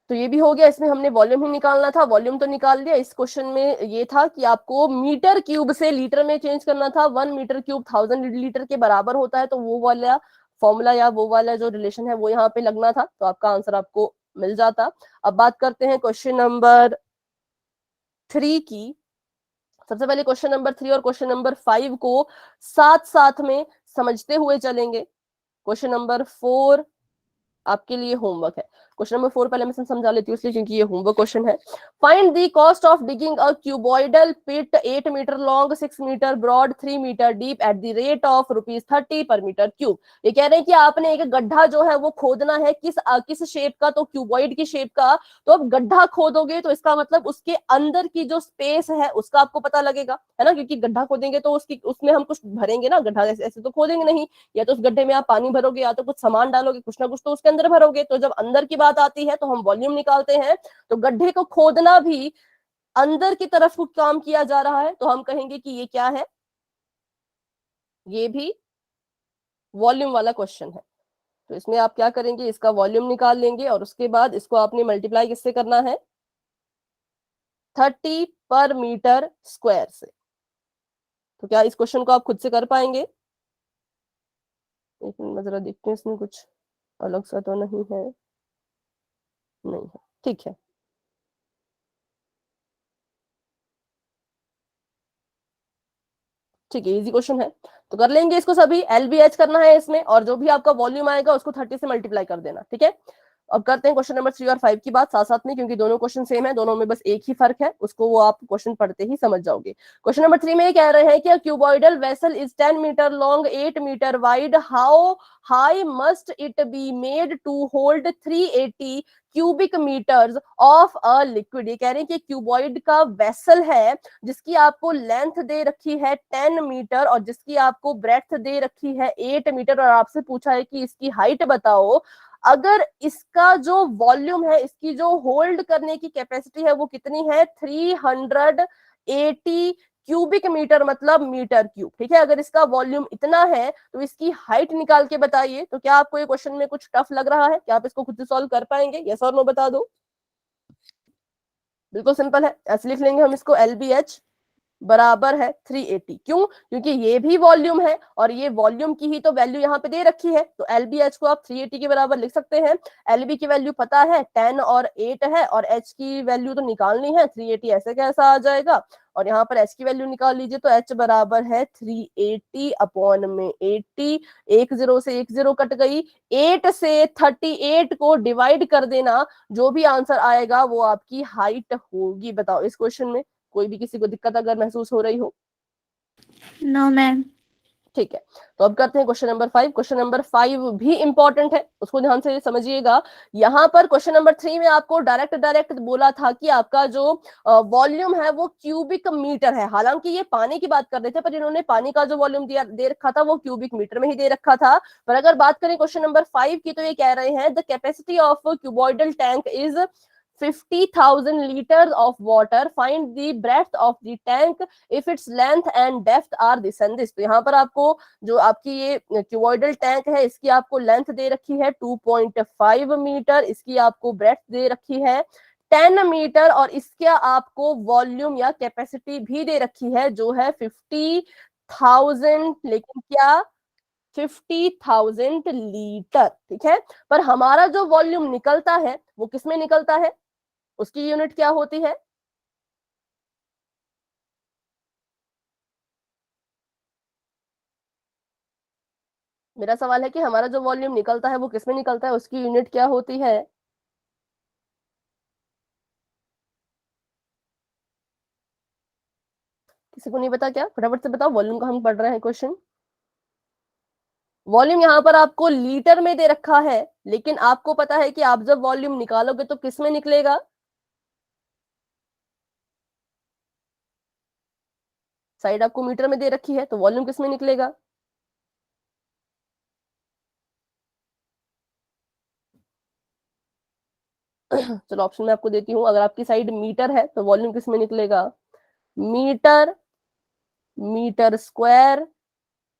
तो ये भी हो गया। इसमें हमने वॉल्यूम ही निकालना था, वॉल्यूम तो निकाल दिया। इस क्वेश्चन में ये था कि आपको मीटर क्यूब से लीटर में चेंज करना था। 1 मीटर क्यूब 1000 लीटर के बराबर होता है, तो वो वाला फॉर्मूला या वो वाला जो रिलेशन है वो यहाँ पे लगना था, तो आपका आंसर आपको मिल जाता। अब बात करते हैं क्वेश्चन नंबर 3 की। सबसे पहले क्वेश्चन नंबर 3 और क्वेश्चन नंबर 5 को साथ साथ में समझते हुए चलेंगे। क्वेश्चन नंबर 4 आपके लिए होमवर्क है। क्वेश्चन नंबर 4 पहले मैं समझा लेती हूँ इसलिए क्योंकि ये होमवर्क क्वेश्चन है। Find the cost of digging a cuboidal pit 8 metre long, 6 metre broad, 3 metre deep at the rate of ₹30 per metre cube. ये कह रहे हैं कि आपने एक गड्ढा जो है वो खोदना है, किस शेप का, तो क्यूबॉइड की शेप का। तो अब गड्ढा खोदोगे तो इसका मतलब उसके अंदर की जो स्पेस है उसका आपको पता लगेगा, है ना, क्योंकि गड्ढा खोदेंगे तो उसमें हम कुछ भरेंगे ना, गड्ढा ऐसे ऐसे तो खोदेंगे नहीं। या तो उस गड्ढे में आप पानी भरोगे या तो कुछ सामान डालोगे, कुछ ना कुछ तो उसके अंदर भरोगे। तो जब अंदर की बात आती है तो हम वॉल्यूम निकालते हैं। तो गड्ढे को खोदना भी अंदर की तरफ काम किया जा रहा है, तो हम कहेंगे कि ये क्या है, ये भी वॉल्यूम वाला क्वेश्चन है। तो इसमें आप क्या करेंगे, इसका वॉल्यूम निकाल लेंगे और उसके बाद इसको आपने मल्टीप्लाई किससे करना है, 30 पर मीटर स्क्वायर से। तो क्या इस क्वेश्चन को आप खुद से कर पाएंगे? एक मिनट जरा देखते हैं इसमें कुछ अलग सा तो नहीं है, नहीं है, ठीक है। ठीक है, इजी क्वेश्चन है तो कर लेंगे इसको सभी। एलबीएच करना है इसमें, और जो भी आपका वॉल्यूम आएगा उसको 30 से मल्टीप्लाई कर देना। ठीक है, अब करते हैं क्वेश्चन नंबर 3 और 5 की बात साथ साथ में, क्योंकि दोनों क्वेश्चन सेम है, दोनों में बस एक ही फर्क है, उसको वो आप क्वेश्चन पढ़ते ही समझ जाओगे। क्वेश्चन नंबर 3 में ये कह रहे हैं कि cuboidal vessel is 10 metre long, 8 metre wide, how high must it be made to hold 380 cubic metres of a liquid. ये कह रहे हैं कि क्यूबॉइड का वेसल है जिसकी आपको लेंथ दे रखी है 10 मीटर और जिसकी आपको ब्रेड्थ दे रखी है 8 मीटर, और आपसे पूछा है कि इसकी हाइट बताओ। अगर इसका जो वॉल्यूम है, इसकी जो होल्ड करने की कैपेसिटी है वो कितनी है, 380 क्यूबिक मीटर, मतलब मीटर क्यूब। ठीक है, अगर इसका वॉल्यूम इतना है तो इसकी हाइट निकाल के बताइए। तो क्या आपको ये क्वेश्चन में कुछ टफ लग रहा है? क्या आप इसको खुद से सॉल्व कर पाएंगे? यस और नो बता दो। बिल्कुल सिंपल है, ऐसे लिख लेंगे हम इसको, एलबीएच बराबर है 380। क्यों? क्योंकि ये भी वॉल्यूम है और ये वॉल्यूम की ही तो वैल्यू यहाँ पे दे रखी है, तो एलबीएच को आप 380 के बराबर लिख सकते हैं। एलबी की वैल्यू पता है 10 और 8 है, और एच की वैल्यू तो निकालनी है, 380 ऐसे कैसा आ जाएगा। और यहाँ पर एच की वैल्यू निकाल लीजिए, तो एच बराबर है 380 अपॉन में 80। 10 से 10 कट गई, 8 से 38 को डिवाइड कर देना, जो भी आंसर आएगा वो आपकी हाइट होगी। बताओ इस क्वेश्चन में कोई भी किसी को दिक्कत अगर महसूस हो रही हो? No ma'am. ठीक है, तो अब करते हैं क्वेश्चन नंबर 5। क्वेश्चन नंबर 5 भी इंपॉर्टेंट है, उसको ध्यान से समझिएगा। यहाँ पर क्वेश्चन नंबर 3 में आपको डायरेक्ट बोला था कि आपका जो वॉल्यूम है वो क्यूबिक मीटर है। हालांकि ये पानी की बात कर रहे थे, पर इन्होंने पानी का जो वॉल्यूम दे रखा था वो क्यूबिक मीटर में ही दे रखा था। पर अगर बात करें क्वेश्चन नंबर 5 की, तो ये कह रहे हैं the capacity of cuboidal tank is 50,000 liters of water. Find the breadth of the tank if its length and depth are this and this. तो यहाँ पर आपको जो आपकी ये क्यूबॉइडल टैंक है इसकी आपको लेंथ दे रखी है 2.5 मीटर, इसकी आपको ब्रेड्थ दे रखी है 10 मीटर और इसका आपको वॉल्यूम या कैपेसिटी भी दे रखी है जो है 50,000, लेकिन क्या 50,000 लीटर, ठीक है। पर हमारा जो वॉल्यूम निकलता है वो किसमें निकलता है, उसकी यूनिट क्या होती है? मेरा सवाल है कि हमारा जो वॉल्यूम निकलता है वो किसमें निकलता है, उसकी यूनिट क्या होती है? किसी को नहीं पता क्या? फटाफट से बताओ, वॉल्यूम का हम पढ़ रहे हैं क्वेश्चन। वॉल्यूम यहाँ पर आपको लीटर में दे रखा है, लेकिन आपको पता है कि आप जब वॉल्यूम निकालोगे तो किस में निकलेगा? साइड आपको मीटर में दे रखी है तो वॉल्यूम किस में निकलेगा? चलो ऑप्शन में आपको देती हूँ, अगर आपकी साइड मीटर है तो वॉल्यूम किस में निकलेगा? Metre, metre square,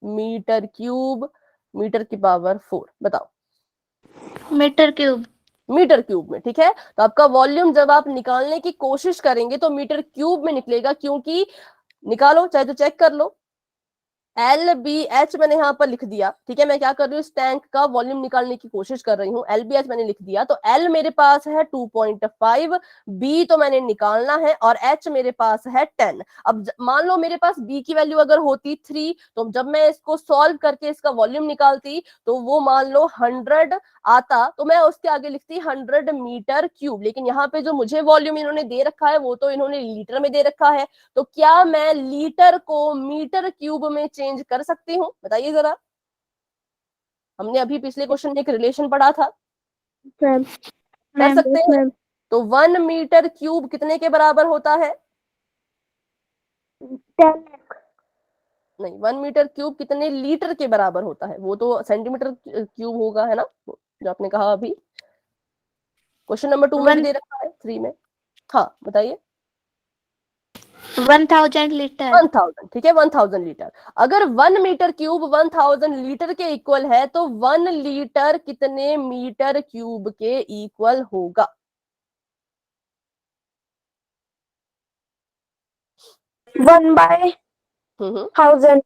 metre cube, metre की पावर 4, बताओ। Metre cube. मीटर क्यूब में, ठीक है। तो आपका वॉल्यूम जब आप निकालने की कोशिश करेंगे तो मीटर क्यूब में निकलेगा, क्योंकि निकालो चाहे तो चेक कर लो, LBH मैंने यहाँ पर लिख दिया, ठीक है। मैं क्या कर रही हूँ, इस टैंक का वॉल्यूम निकालने की कोशिश कर रही हूँ, LBH मैंने लिख दिया, तो L मेरे पास है 2.5, B तो मैंने निकालना है, और H मेरे पास है 10। अब मान लो मेरे पास B की वैल्यू अगर होती 3, तो जब मैं इसको सॉल्व करके इसका वॉल्यूम निकालती तो वो मान लो 100 आता, तो मैं उसके आगे लिखती 100 मीटर क्यूब। लेकिन यहाँ पे जो मुझे वॉल्यूम इन्होंने दे रखा है वो तो इन्होंने लीटर में दे रखा है, तो क्या मैं लीटर को मीटर क्यूब में चेंज कर सकती हूँ? बताइए जरा। हमने अभी पिछले क्वेश्चन में एक रिलेशन पढ़ा था, मैम। कर सकते हैं। मैम। तो 1 मीटर क्यूब कितने के बराबर होता है? 10 नहीं, 1 मीटर क्यूब कितने लीटर के बराबर होता है? वो तो सेंटीमीटर क्यूब होगा, है ना, जो आपने कहा अभी। क्वेश्चन नंबर 2 में भी दे रखा है, 3 में। हाँ बताइए। 1000 लीटर। 1000, ठीक है, 1000 लीटर। अगर 1 मीटर क्यूब 1000 लीटर के इक्वल है तो 1 लीटर कितने मीटर क्यूब के इक्वल होगा? 1/1000।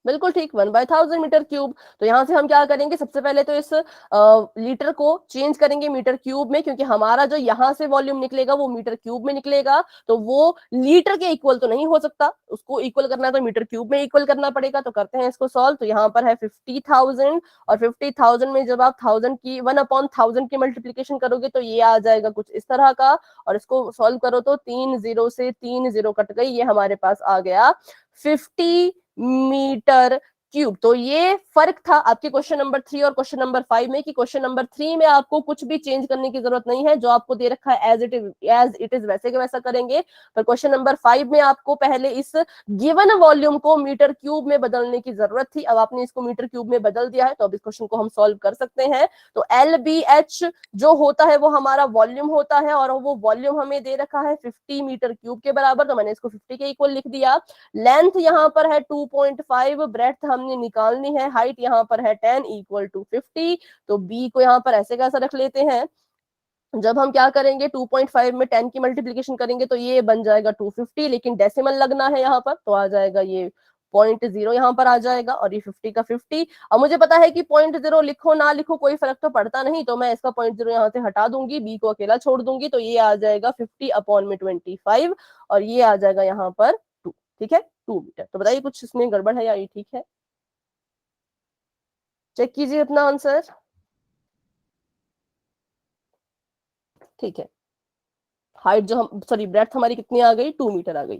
बिल्कुल ठीक, 1/1000 मीटर क्यूब। तो यहां से हम क्या करेंगे, सबसे पहले तो इस लीटर को चेंज करेंगे मीटर क्यूब में, क्योंकि हमारा जो यहाँ से वॉल्यूम निकलेगा वो मीटर क्यूब में निकलेगा, तो वो लीटर के इक्वल तो नहीं हो सकता, उसको इक्वल करना है तो मीटर क्यूब में इक्वल करना पड़ेगा। तो करते हैं इसको सॉल्व। तो यहाँ पर है 50,000, और 50,000 में जब आप 1000 की 1/1000 की मल्टीप्लीकेशन करोगे तो ये आ जाएगा कुछ इस तरह का, और इसको सॉल्व करो तो 3 जीरो से 3 जीरो कट गई, ये हमारे पास आ गया 50 मीटर क्यूब। तो ये फर्क था आपके क्वेश्चन नंबर 3 और क्वेश्चन नंबर 5 में, कि क्वेश्चन नंबर 3 में आपको कुछ भी चेंज करने की जरूरत नहीं है, जो आपको दे रखा है एज इट इज वैसे के वैसा करेंगे। पर क्वेश्चन नंबर 5 में आपको पहले इस गिवन वॉल्यूम को मीटर क्यूब में बदलने की जरूरत थी, अब आपने इसको मीटर क्यूब में बदल दिया है, तो अब इस क्वेश्चन को हम सॉल्व कर सकते हैं। तो LBH जो होता है वो हमारा वॉल्यूम होता है, और वो वॉल्यूम हमें दे रखा है 50 मीटर क्यूब के बराबर, तो मैंने इसको 50 के इक्वल लिख दिया। लेंथ यहाँ पर है 2.5, ब्रेड्थ हमने निकालनी है, हाइट यहाँ पर है 10 इक्वल टू 50। तो बी को यहाँ पर ऐसे कैसा रख लेते हैं, जब हम क्या करेंगे 2.5 में 10 की मल्टीप्लीकेशन करेंगे तो ये बन जाएगा 250, लेकिन डेसिमल लगना है यहाँ पर, तो आ जाएगा ये 0.0 यहाँ पर आ जाएगा, और ये 50 का 50। अब मुझे पता है कि 0.0 लिखो ना लिखो कोई फर्क तो पड़ता नहीं, तो मैं इसका 0.0 यहाँ से हटा दूंगी, बी को अकेला छोड़ दूंगी, तो ये आ जाएगा 50/25, और ये आ जाएगा यहाँ पर 2, ठीक है, 2 मीटर। तो बताइए कुछ इसमें गड़बड़ है या ये ठीक है? चेक कीजिए अपना आंसर। ठीक है, हाइट जो हम सॉरी ब्रेड्थ हमारी कितनी आ गई, 2 मीटर आ गई।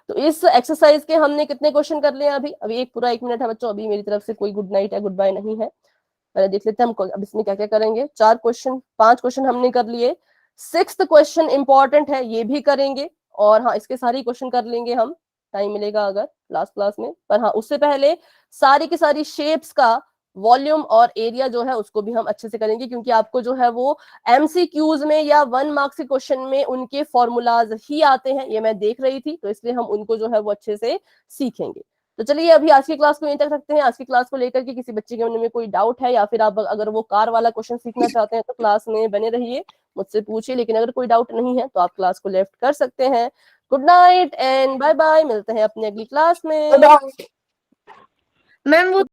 तो इस एक्सरसाइज के हमने कितने क्वेश्चन कर लिए अभी? अभी एक पूरा 1 मिनट है बच्चों, अभी मेरी तरफ से कोई गुड नाइट है गुड बाय नहीं है। पहले देख लेते हैं हम अब इसमें क्या क्या करेंगे। 4 क्वेश्चन 5 क्वेश्चन हमने कर लिए, 6th क्वेश्चन इंपॉर्टेंट है, ये भी करेंगे, और हाँ इसके सारी क्वेश्चन कर लेंगे हम, टाइम मिलेगा अगर लास्ट क्लास में। पर हाँ उससे पहले सारी की सारी शेप्स का वॉल्यूम और एरिया जो है उसको भी हम अच्छे से करेंगे, क्योंकि आपको जो है वो MCQs में या 1 मार्क्स के क्वेश्चन में उनके फॉर्मूलाज ही आते हैं, ये मैं देख रही थी, तो इसलिए हम उनको जो है वो अच्छे से सीखेंगे। तो चलिए अभी आज की क्लास को यहीं तक रखते हैं। आज की क्लास को लेकर के किसी बच्चे के मन में कोई डाउट है या फिर आप अगर वो कार वाला क्वेश्चन सीखना चाहते हैं तो क्लास में बने रहिए, मुझसे पूछिए, लेकिन अगर कोई डाउट नहीं है तो आप क्लास को लेफ्ट कर सकते हैं। Good night and bye bye, मिलते हैं अपनी अगली क्लास में। मैम वो